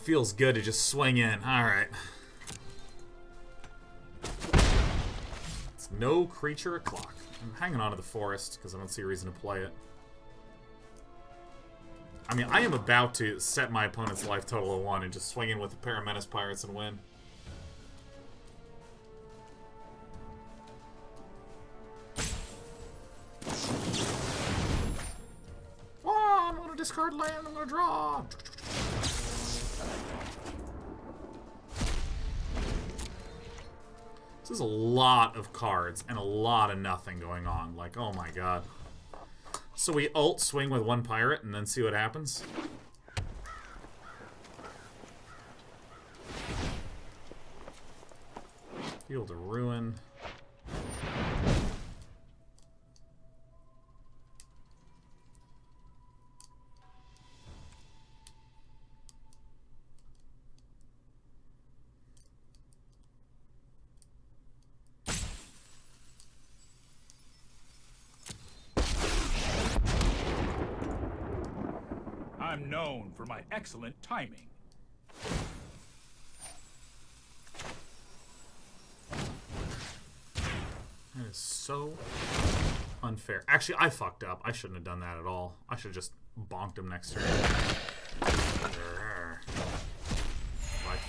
Feels good to just swing in. Alright. It's no creature o'clock. I'm hanging on to the forest because I don't see a reason to play it. I mean, I am about to set my opponent's life total of 1 and just swing in with a pair of Menace Pirates and win. Oh, I'm gonna discard land, I'm gonna draw. This is a lot of cards and a lot of nothing going on. Like, oh my god. So we ult swing with 1 pirate and then see what happens. Field of Ruin. I'm known for my excellent timing. That is so unfair. Actually, I fucked up. I shouldn't have done that at all. I should have just bonked him next turn. Black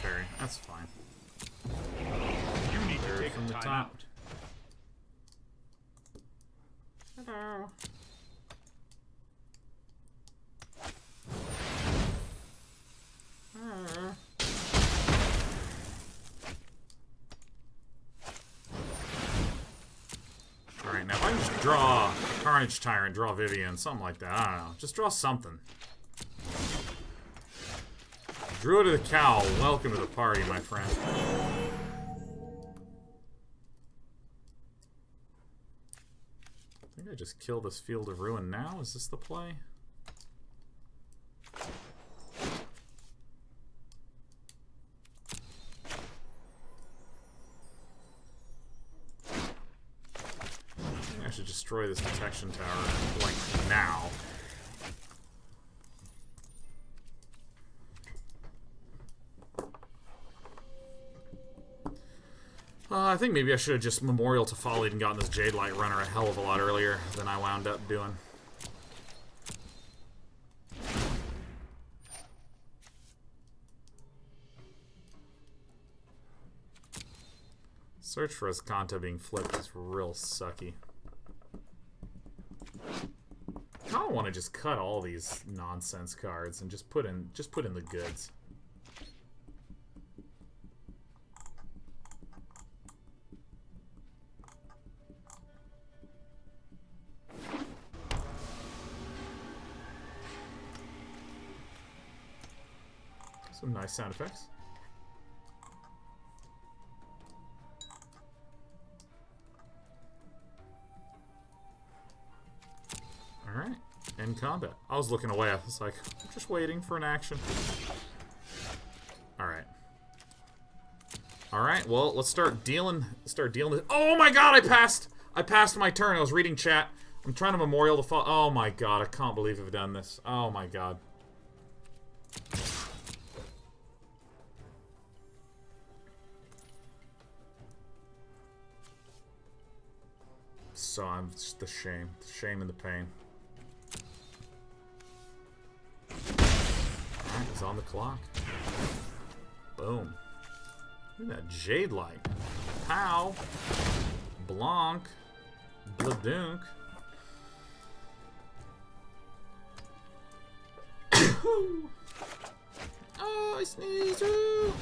Fairy. That's fine. You need to take From the time top. out. Hello. Alright, now if I just draw Carnage Tyrant, draw Vivien, something like that, I don't know. Just draw something. Druid of the Cowl, welcome to the party, my friend. I think I just kill this Field of Ruin now? Is this the play? I should destroy this detection tower, like, now. I think maybe I should have just Memorial to Folly and gotten this Jadelight Runner a hell of a lot earlier than I wound up doing. Search for his Contempt being flipped is real sucky. I kind of want to just cut all these nonsense cards and just put in the goods. Some nice sound effects. Alright, in combat. I was looking away. I was like, I'm just waiting for an action. Alright. Alright, well, let's start dealing. Oh my god, I passed my turn. I was reading chat. I'm trying to Memorial to fall. Oh my god, I can't believe I've done this. Oh my god. So I'm just the shame and the pain. Alright, it's on the clock. Boom. Look at that Jadelight. Pow. Blanc. Bladunk. Oh, I sneezed. Ooh.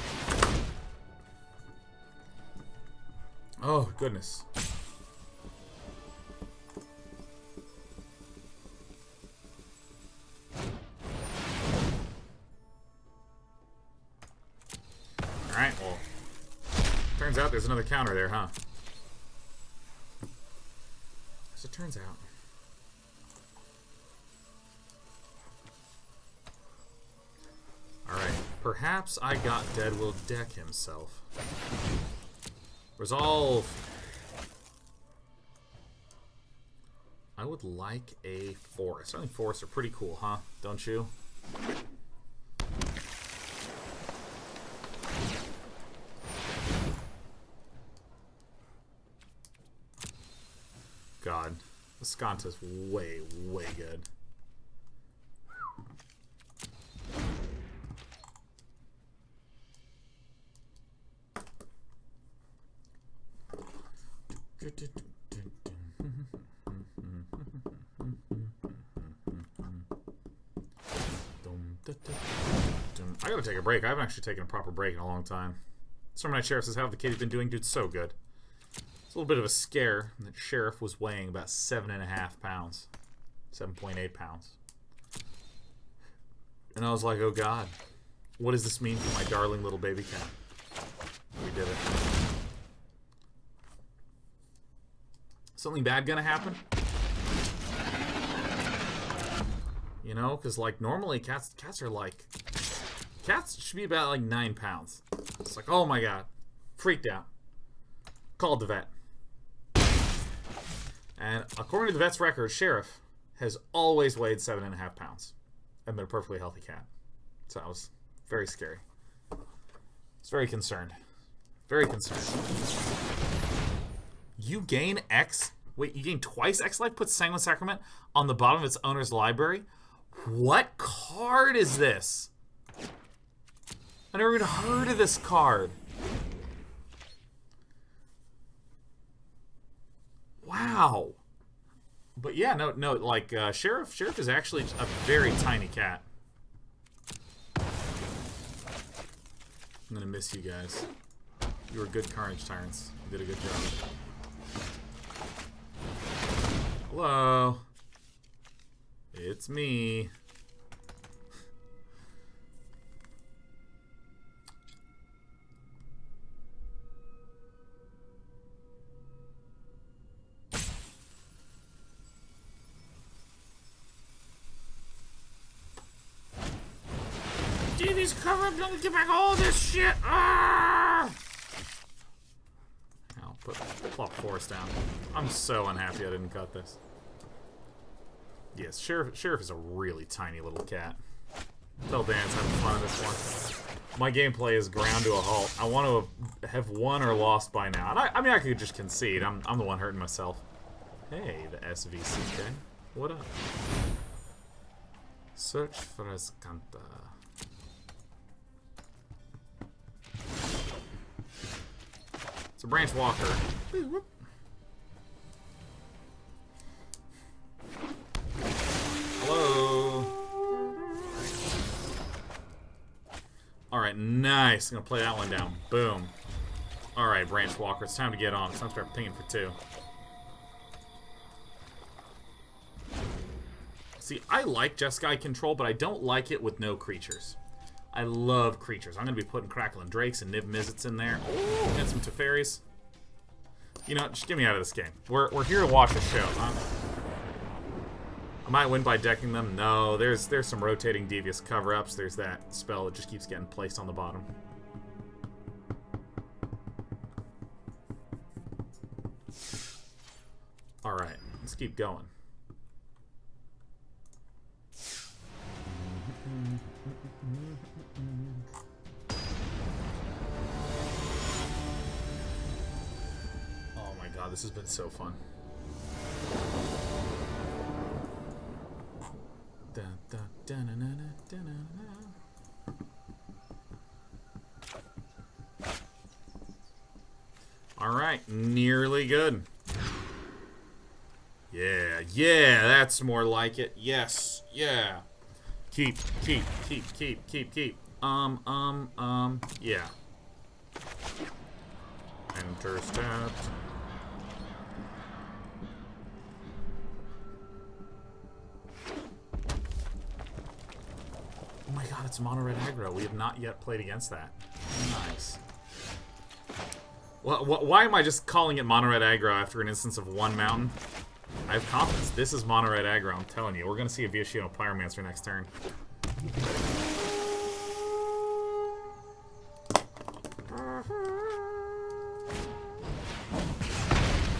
Oh, goodness. Alright, well. Turns out there's another counter there, huh? As it turns out. Alright, perhaps I got Dead will deck himself. Resolve! I would like a forest. I think forests are pretty cool, huh? Don't you? God, the Sconta's way, way good. I gotta take a break. I haven't actually taken a proper break in a long time. Stormlight Sheriff says, how have the kitties been doing? Dude, so good. It's a little bit of a scare that Sheriff was weighing about 7.5 pounds. 7.8 pounds. And I was like, oh god. What does this mean for my darling little baby cat? We did it. Something bad gonna happen? You know, because like normally cats are like... Cats should be about like 9 pounds. It's like, oh my god. Freaked out. Called the vet. And according to the vet's record, Sheriff has always weighed 7.5 pounds. And been a perfectly healthy cat. So I was very scary. I was very concerned. Very concerned. You gain X... Wait, you gain twice X life? Puts Sanguine Sacrament on the bottom of its owner's library? What card is this? I never even heard of this card. Wow. But yeah, no, like, Sheriff is actually a very tiny cat. I'm gonna miss you guys. You were good Carnage Tyrants. You did a good job. Hello. It's me. DV's covered. Let me get back all this shit. Ah! I'll plop forest down. I'm so unhappy I didn't cut this. Yes, Sheriff is a really tiny little cat. Tell Dan's having fun in this one. My gameplay is ground to a halt. I want to have won or lost by now. And I mean, I could just concede. I'm the one hurting myself. Hey, the SVCK. What up? Search for a Skanta. It's a Branchwalker. Hello. Alright, nice. I'm gonna play that one down. Boom. Alright, Branchwalker, it's time to get on. It's time to start pinging for 2. See, I like Jeskai control, but I don't like it with no creatures. I love creatures. I'm gonna be putting Crackling Drakes and Nib Mizzets in there. Oh, and some Teferis. You know, just get me out of this game. We're here to watch a show, huh? I might win by decking them. No, there's some rotating devious cover-ups. There's that spell that just keeps getting placed on the bottom. Alright, let's keep going. Oh my god, this has been so fun. Alright, nearly good. Yeah, that's more like it. Yes, yeah. Keep. Yeah. Enters tapped. Oh my god, it's mono red aggro. We have not yet played against that. Nice. Well, why am I just calling it mono red aggro after an instance of one mountain? I have confidence. This is mono red aggro, I'm telling you. We're going to see a Viashino Pyromancer next turn.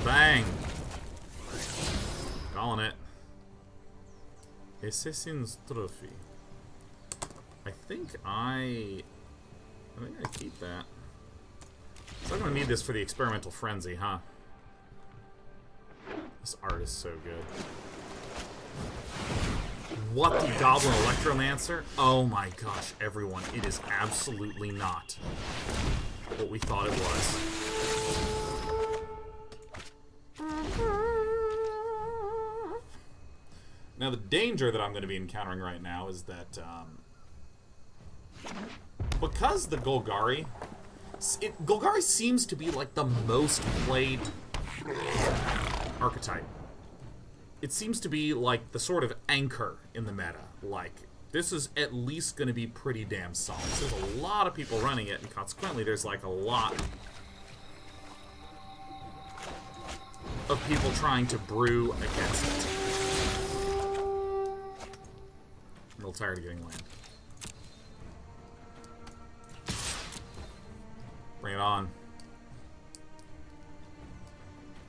Bang! Calling it. Assassin's Trophy. I think I keep that. So I'm gonna need this for the Experimental Frenzy, huh? This art is so good. What the Goblin Electromancer? Oh my gosh, everyone, it is absolutely not what we thought it was. Now the danger that I'm going to be encountering right now is that because the Golgari seems to be like the most played archetype. It seems to be like the sort of anchor in the meta. Like, this is at least going to be pretty damn solid. So there's a lot of people running it, and consequently there's like a lot of people trying to brew against it. I'm a little tired of getting land. Bring it on.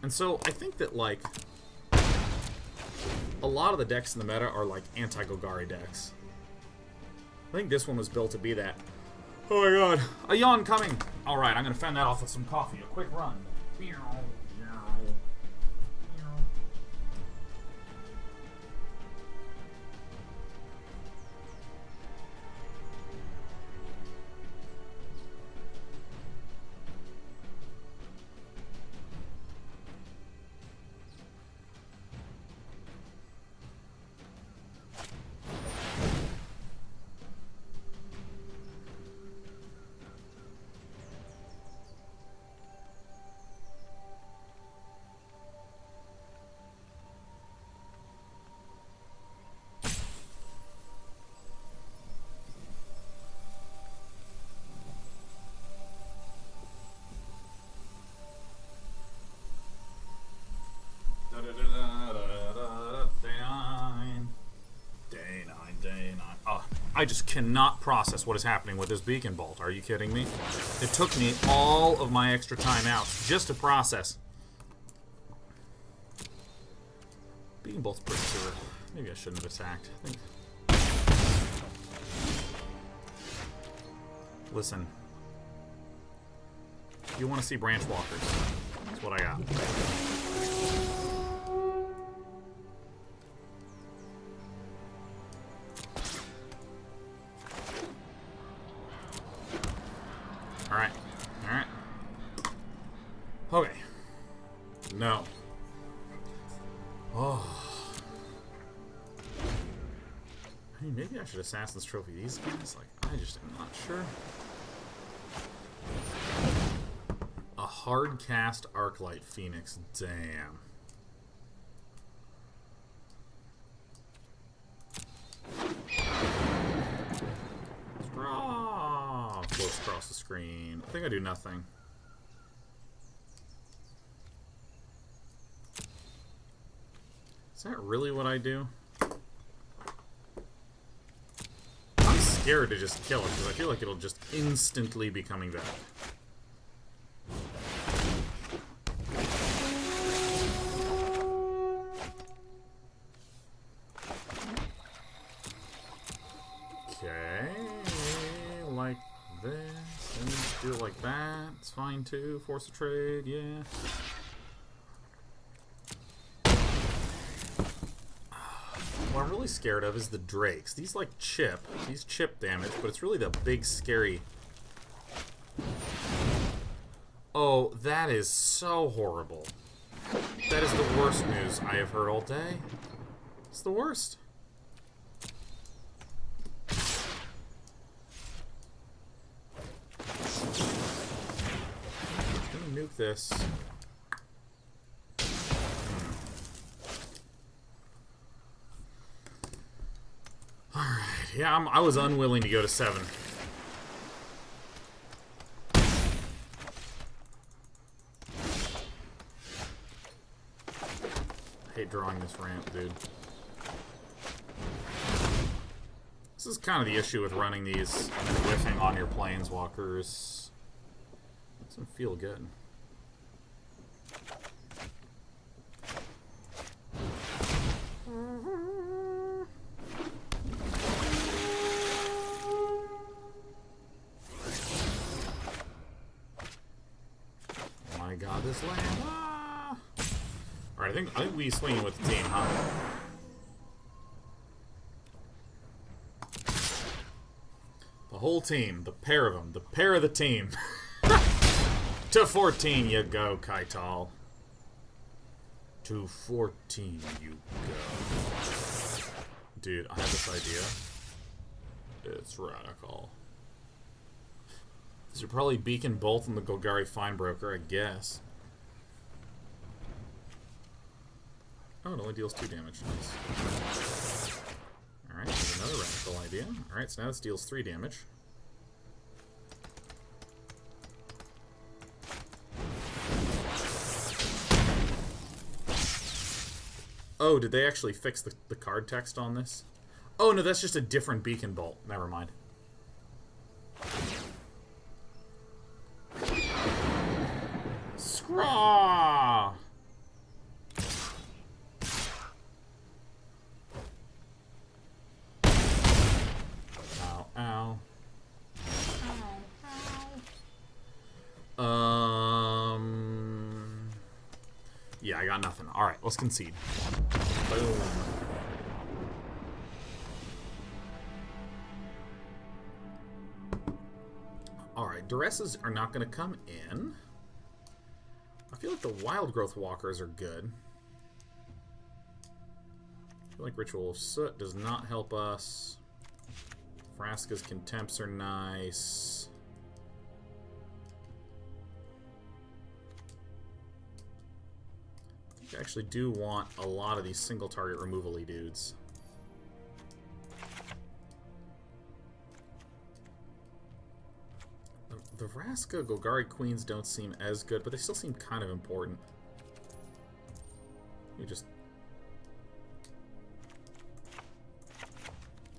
And so I think that, like, a lot of the decks in the meta are like anti-Golgari decks. I think this one was built to be that. Oh my god, a yawn coming! Alright, I'm gonna fend that off with some coffee. A quick run. Day 9. Oh, I just cannot process what is happening with this Beacon Bolt. Are you kidding me? It took me all of my extra time out just to process. Beacon Bolt's pretty sure. Maybe I shouldn't have attacked. I think. Listen. You want to see Branchwalkers. That's what I got. Alright. Alright. Okay. No. Oh. I mean, maybe I should Assassin's Trophy these guys. Like, I just am not sure. A hard cast Arclight Phoenix. Damn. Draw! Floats across the screen. I think I do nothing. Is that really what I do? I'm scared to just kill it because I feel like it'll just instantly be coming back. Okay, like this, and do it like that. It's fine too. Force a trade, yeah. What I'm really scared of is the drakes. These like chip damage, but it's really the big scary. Oh, that is so horrible. That is the worst news I have heard all day. It's the worst. Gonna nuke this. Alright, yeah, I was unwilling to go to 7. I hate drawing this ramp, dude. This is kind of the issue with running these and whiffing on your planeswalkers. Doesn't feel good. Oh my god, this land. Ah. Alright, I think we swinging with the team, huh? The whole team, the pair of them, the pair of the team. To 14 you go, Kaital. To 14 you go. Dude, I have this idea. It's radical. This would probably beacon bolt on the Golgari Findbroker, I guess. Oh, it only deals 2 damage. Nice. Alright, there's another radical idea. Alright, so now this deals 3 damage. Oh, did they actually fix the card text on this? Oh, no, that's just a different beacon bolt. Never mind. Scraw! Ow, ow. Yeah, I got nothing. Alright, let's concede. Boom. Alright, Duresses are not going to come in. I feel like the Wildgrowth Walkers are good. I feel like Ritual of Soot does not help us. Vraskas Contempts are nice. I actually do want a lot of these single target removal-y dudes. The Vraska Golgari Queens don't seem as good, but they still seem kind of important. You just...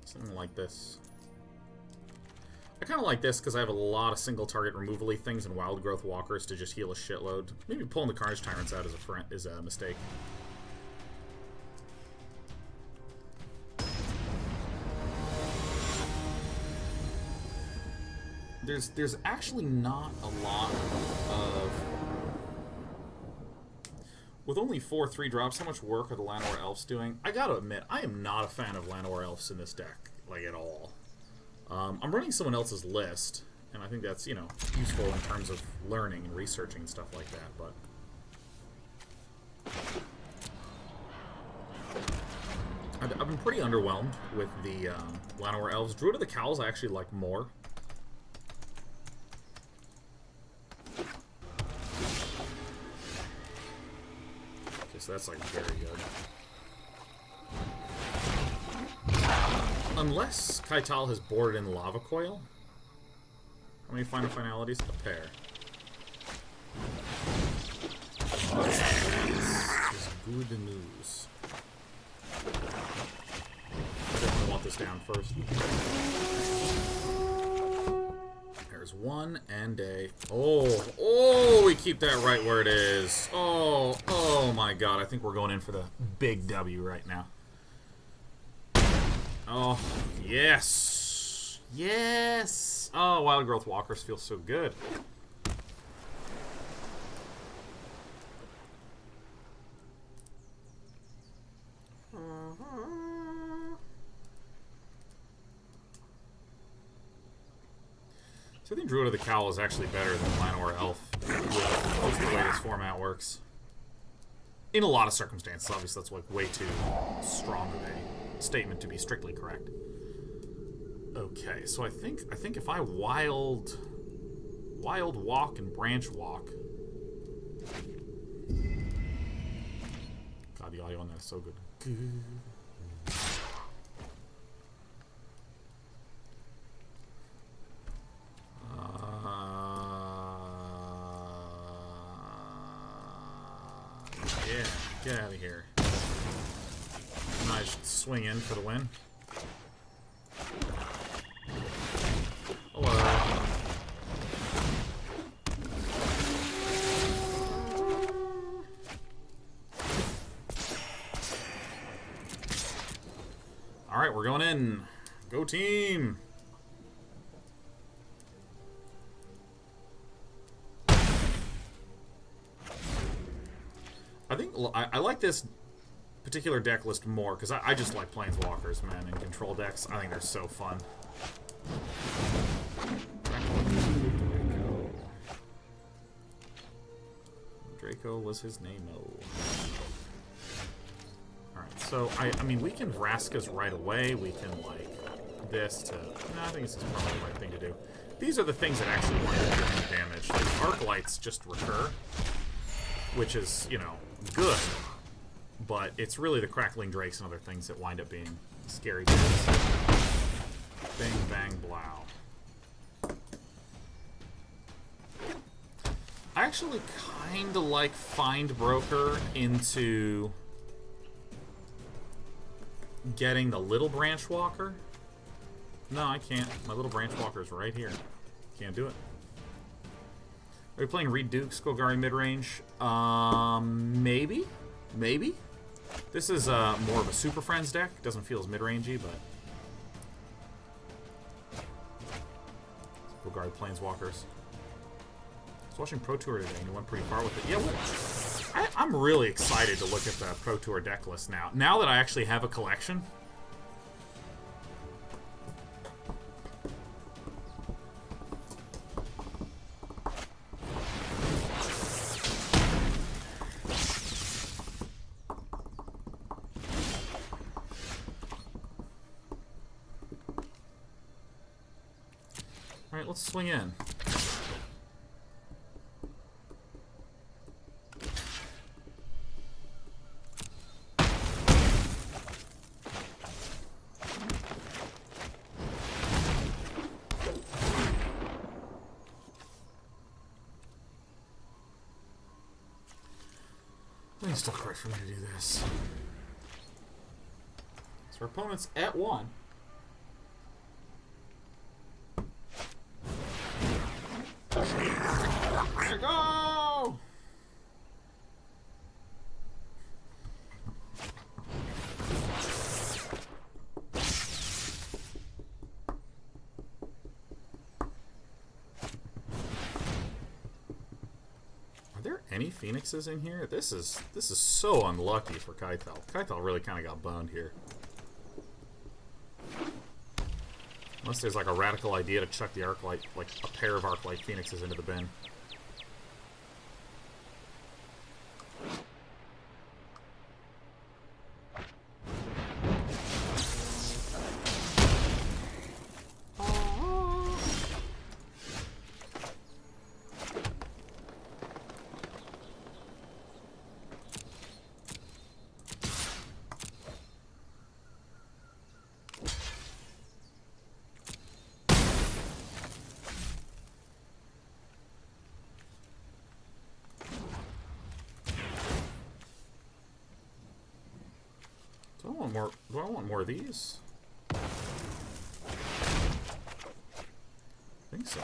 something like this. I kind of like this because I have a lot of single target removal-y things and Wildgrowth Walkers to just heal a shitload. Maybe pulling the Carnage Tyrants out is a mistake. There's actually not a lot of... With only 4 3-drops, how much work are the Llanowar Elves doing? I gotta admit, I am not a fan of Llanowar Elves in this deck, like, at all. I'm running someone else's list, and I think that's, you know, useful in terms of learning and researching and stuff like that, but... I've been pretty underwhelmed with the Llanowar Elves. Druid of the Cowls I actually like more. Okay, so that's, like, very good. Unless Kaital has boarded in Lava Coil. How many final finalities? A pair. This is good news. I definitely want this down first. There's one and a... Oh, we keep that right where it is. Oh my god, I think we're going in for the big W right now. Oh, yes! Yes! Oh, Wildgrowth Walkers feel so good. So I think Druid of the Cowl is actually better than Llanowar Elf with the way this format works. In a lot of circumstances, obviously that's like way too strong of a statement to be strictly correct. Okay, so I think if I wild walk and branch walk, The audio on that is so good. Yeah, get out of here. Nice swing in for the win. Hello. Alright, we're going in. Go team! I think I like this particular deck list more because I just like Planeswalkers, man, and control decks. I think they're so fun. Draco was his name-o. Alright, so, I mean, we can Vraskas right away. We can, like, this to... No, I think this is probably the right thing to do. These are the things that actually want to do damage. Like, Arc Lights just recur, which is, you know, good. But it's really the Crackling Drakes and other things that wind up being scary things. Bang, bang, blow. I actually kind of like Findbroker into getting the little Branchwalker. No, I can't. My little Branchwalker is right here. Can't do it. Are we playing Reid Dukes, Golgari midrange? Maybe? Maybe? This is more of a Super Friends deck. Doesn't feel as mid-rangey, but... Golgari Planeswalkers. I was watching Pro Tour today and he went pretty far with it. Yeah, what? I'm really excited to look at the Pro Tour deck list now. Now that I actually have a collection. Alright, let's swing in. I think it's still correct for me to do this. So our opponent's at 1. There we go! Are there any Phoenixes in here? This is so unlucky for Kaitel. Kaitel really kind of got boned here. Unless there's like a radical idea to chuck the Arclight, like a pair of Arclight Phoenixes into the bin. Do I want more of these? I think so.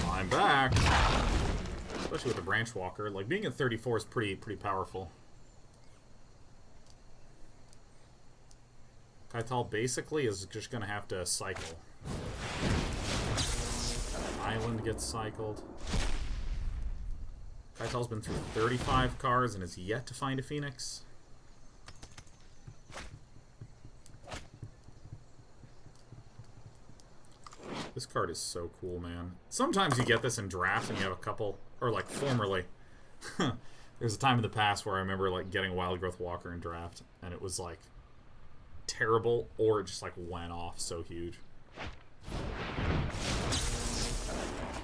I'm back. Especially with the Branchwalker. Like, being at 34 is pretty powerful. Kaital basically is just gonna have to cycle. Island gets cycled. Kaital's been through 35 cards and has yet to find a Phoenix. This card is so cool, man. Sometimes you get this in draft and you have a couple, or like formerly. There's a time in the past where I remember like getting Wildgrowth Walker in draft and it was like terrible or it just like went off so huge.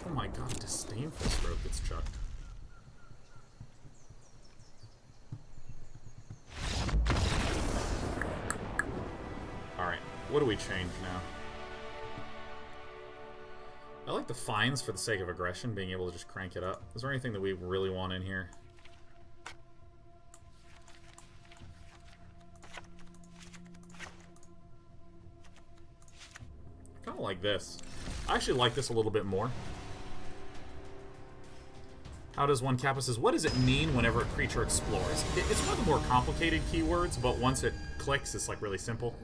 Oh my god, Disdainful Stroke gets chucked. What do we change now? I like the fines for the sake of aggression, being able to just crank it up. Is there anything that we really want in here? I kind of like this. I actually like this a little bit more. How does one Kappa says, what does it mean whenever a creature explores? It's one of the more complicated keywords, but once it clicks, it's like really simple.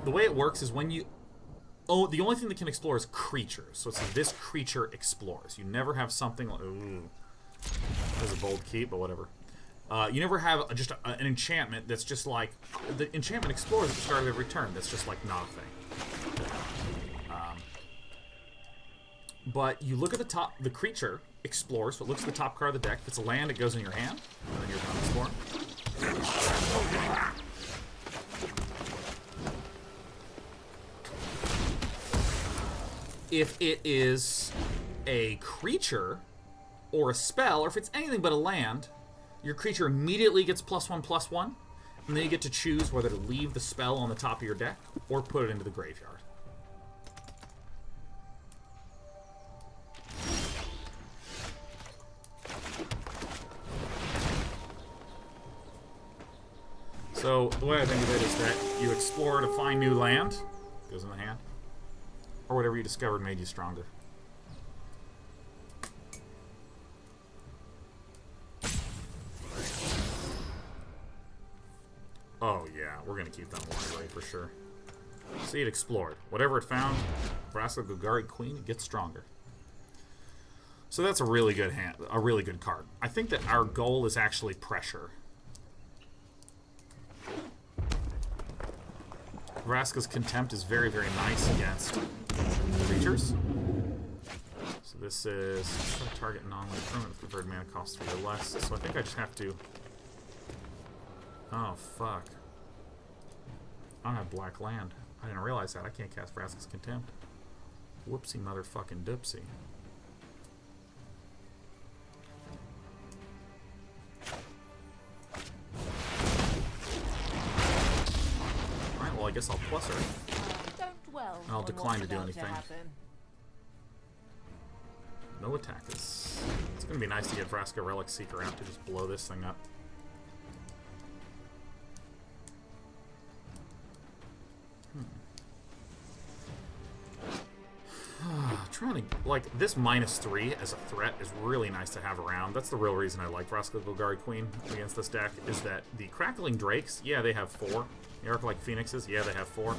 The way it works is when you... Oh, the only thing that can explore is creatures. So it's like this creature explores. You never have something like... Ooh. There's a bold keep, but whatever. You never have an enchantment that's just like... The enchantment explores at the start of every turn. That's just like not a thing. But you look at the top... The creature explores, so it looks at the top card of the deck. If it's a land, it goes in your hand. And then you're done exploring. If it is a creature or a spell, or if it's anything but a land, your creature immediately gets +1/+1, and then you get to choose whether to leave the spell on the top of your deck or put it into the graveyard. So the way I think of it is that you explore to find new land, goes in the hand. Or whatever you discovered made you stronger. Oh yeah, we're gonna keep that one away for sure. See, it explored. Whatever it found, Vraska Golgari Queen, it gets stronger. So that's a really good hand, a really good card. I think that our goal is actually pressure. Vraska's Contempt is very, very nice against creatures. So this is target non-land permanent with preferred mana cost 3 or less. So I think I just have to... Oh, fuck. I don't have black land. I didn't realize that. I can't cast Vraska's Contempt. Whoopsie motherfucking doopsie. Alright, well I guess I'll plus her. Don't dwell I'll on decline what's to do about anything. happen. No attack is... It's going to be nice to get Vraska Relic Seeker out to just blow this thing up. Trying to... Like, this -3 as a threat is really nice to have around. That's the real reason I like Vraska Golgari Queen against this deck, is that the Crackling Drakes, yeah, they have 4. The Arc-like Phoenixes, yeah, they have 4.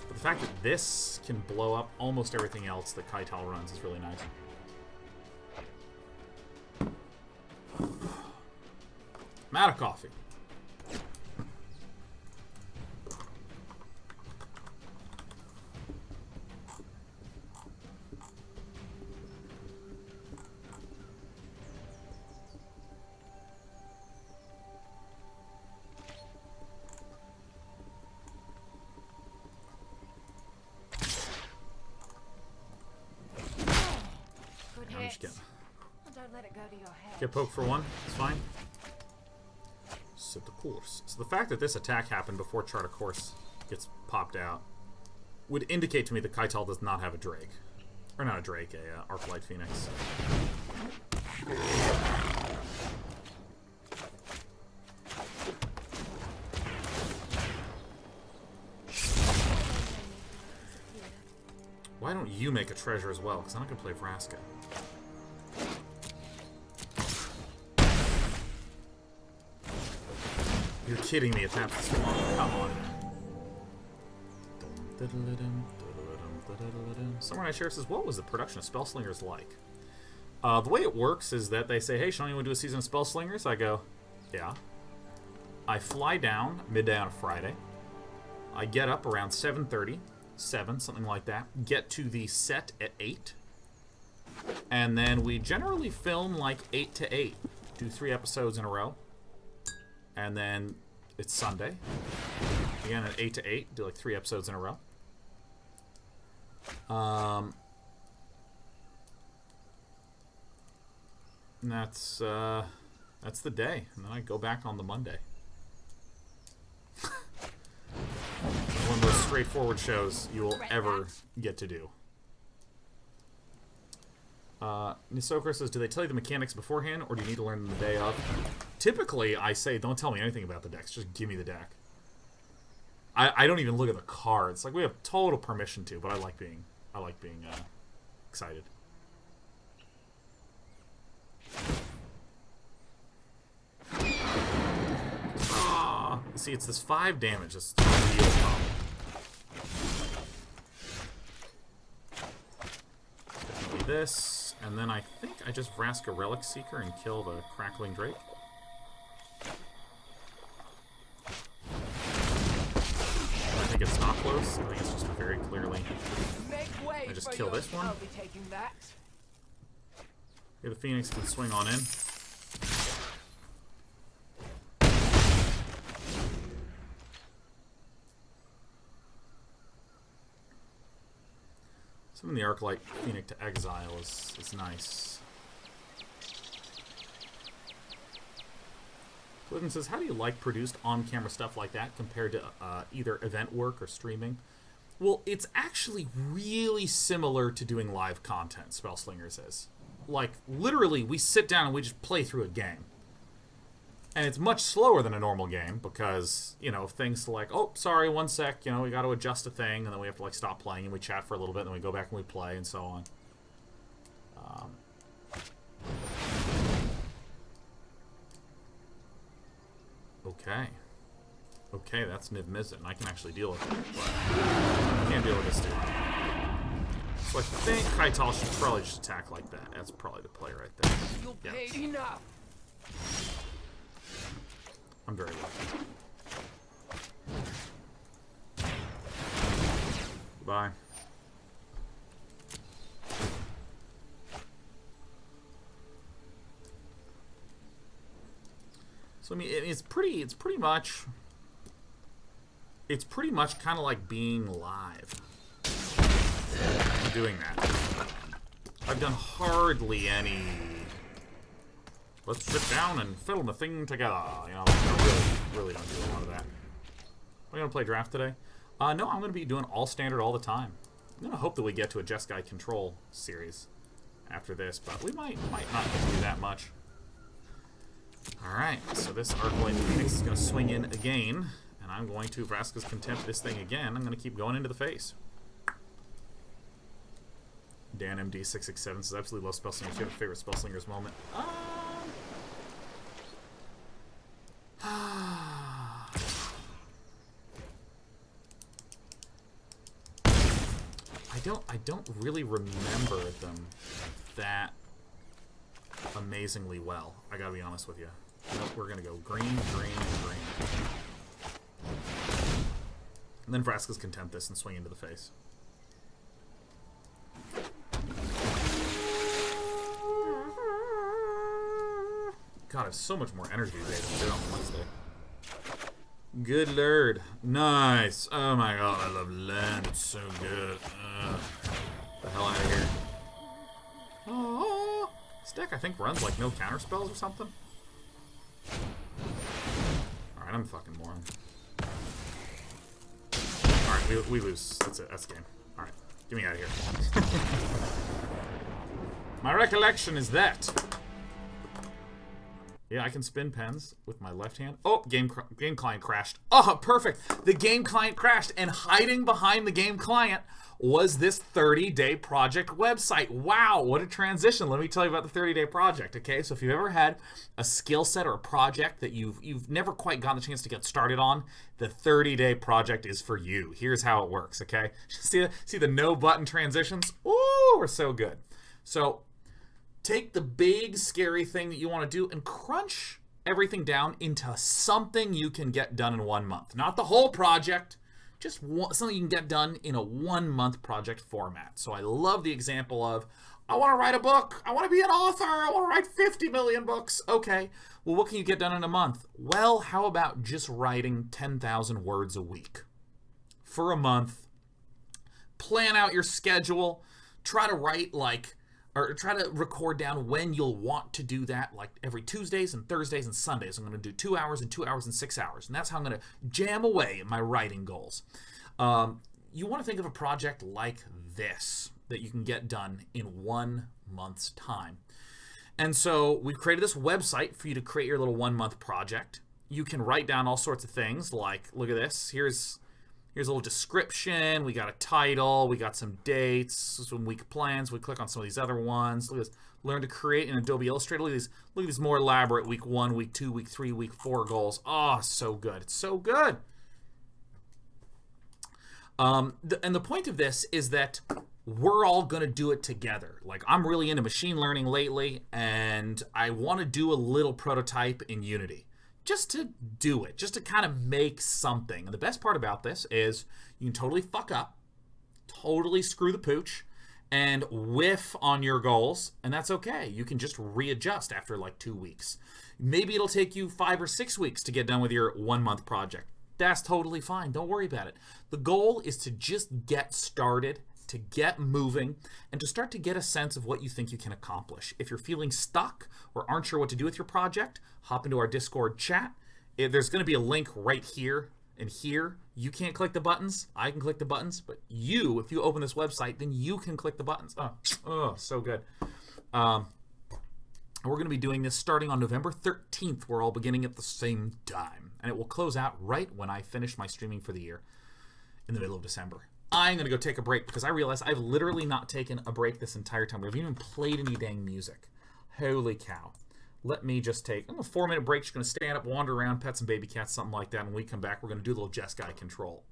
But the fact that this can blow up almost everything else that Kaital runs is really nice. I'm out of coffee. Good I'm just hit. kidding. Don't let it go to your head. Get poked for 1, it's fine. Set the course. So the fact that this attack happened before Chart of Course gets popped out would indicate to me that Kaital does not have a Drake. Or not a Drake, a Arclight Phoenix. Why don't you make a treasure as well? Because I'm not going to play Vraska. You're kidding me, it happens so long. Come on. Summer Night Sheriff says, what was the production of Spellslingers like? The way it works is that they say, hey, Sean, you want to do a season of Spellslingers? I go, yeah. I fly down midday on a Friday. I get up around 7:30, 7, something like that. Get to the set at 8. And then we generally film like 8 to 8. Do 3 episodes in a row. And then it's Sunday. Again at 8 to 8. Do like 3 episodes in a row. And that's the day. And then I go back on the Monday. straightforward shows you will ever get to do. Nisokra says, do they tell you the mechanics beforehand, or do you need to learn them the day of? Typically, I say, don't tell me anything about the decks. Just give me the deck. I don't even look at the cards. Like, we have total permission to, but I like being excited. See, it's this 5 damage. This real problem. Definitely this, and then I think I just Vraska Relic Seeker and kill the Crackling Drake. I think it's not close. I think it's just very clearly. I just kill this one. Yeah, the Phoenix can swing on in. Sending the Arclight Phoenix to exile is nice. Clinton says, how do you like produced on-camera stuff like that compared to either event work or streaming? Well, it's actually really similar to doing live content, Spellslingers is. Like, literally, we sit down and we just play through a game. And it's much slower than a normal game because, you know, things like, oh, sorry, 1 sec, you know, we got to adjust a thing, and then we have to, like, stop playing, and we chat for a little bit, and then we go back and we play, and so on. Okay. Okay, that's Niv Mizzet, and I can actually deal with it, but I can't deal with this dude. So I think Kaital should probably just attack like that. That's probably the play right there. Yeah. Enough. I'm very lucky. Goodbye. So I mean, it's pretty much kind of like being live. I'm doing that. I've done hardly any. Let's sit down and film a thing together. You know, I really don't do a lot of that. Are we gonna play draft today? No, I'm gonna be doing all standard all the time. I'm gonna hope that we get to a Jeskai Control series after this, but we might not do that much. All right, so this Arclight Phoenix is gonna swing in again, and I'm going to Vraska's Contempt this thing again. I'm gonna keep going into the face. Dan MD667 says, absolutely love Spellslingers. Do you have a favorite Spellslingers moment? I don't really remember them that amazingly well. I gotta be honest with you. Nope, we're gonna go green, green, green. And then Vraska's Contempt this and swing into the face. God, I have so much more energy today than I did on Wednesday. Good lord. Nice. Oh my god, I love land. It's so good. The hell out of here. Oh, this deck I think runs like no counter spells or something. Alright, I'm a fucking moron. Alright, we lose. That's it. That's the game. Alright, get me out of here. My recollection is that. Yeah, I can spin pens with my left hand. Oh, game client crashed. Oh, perfect. The game client crashed, and hiding behind the game client was this 30-day project website. Wow, what a transition. Let me tell you about the 30-day project, okay? So if you've ever had a skill set or a project that you've never quite gotten the chance to get started on, the 30-day project is for you. Here's how it works, okay? See the no-button transitions? Ooh, we're so good. So take the big, scary thing that you want to do and crunch everything down into something you can get done in 1 month. Not the whole project, just something you can get done in a 1 month project format. So I love the example of, I want to write a book. I want to be an author. I want to write 50 million books. Okay, well, what can you get done in a month? Well, how about just writing 10,000 words a week for a month? Plan out your schedule. Try to write or try to record down when you'll want to do that, like every Tuesdays and Thursdays and Sundays. I'm going to do 2 hours and 2 hours and 6 hours. And that's how I'm going to jam away at my writing goals. You want to think of a project like this that you can get done in 1 month's time. And so we've created this website for you to create your little 1 month project. You can write down all sorts of things like, look at this. Here's a little description. We got a title. We got some dates, some week plans. We click on some of these other ones. Look at this. Learn to create in Adobe Illustrator. Look at these more elaborate week 1, week 2, week 3, week 4 goals. Oh, so good. It's so good. And the point of this is that we're all going to do it together. Like, I'm really into machine learning lately, and I want to do a little prototype in Unity. Just to do it. Just to kind of make something. And the best part about this is you can totally fuck up, totally screw the pooch, and whiff on your goals, and that's okay. You can just readjust after like 2 weeks. Maybe it'll take you 5 or 6 weeks to get done with your 1 month project. That's totally fine. Don't worry about it. The goal is to just get started, to get moving, and to start to get a sense of what you think you can accomplish. If you're feeling stuck or aren't sure what to do with your project, hop into our Discord chat. There's going to be a link right here and here. You can't click the buttons. I can click the buttons, but you, if you open this website, then you can click the buttons. Oh, so good. We're going to be doing this starting on November 13th. We're all beginning at the same time. And it will close out right when I finish my streaming for the year in the middle of December. I'm going to go take a break because I realize I've literally not taken a break this entire time. We haven't even played any dang music. Holy cow. Let me just take a 4-minute break. Just going to stand up, wander around, pet some baby cats, something like that. And when we come back, we're going to do a little Jess Guy control.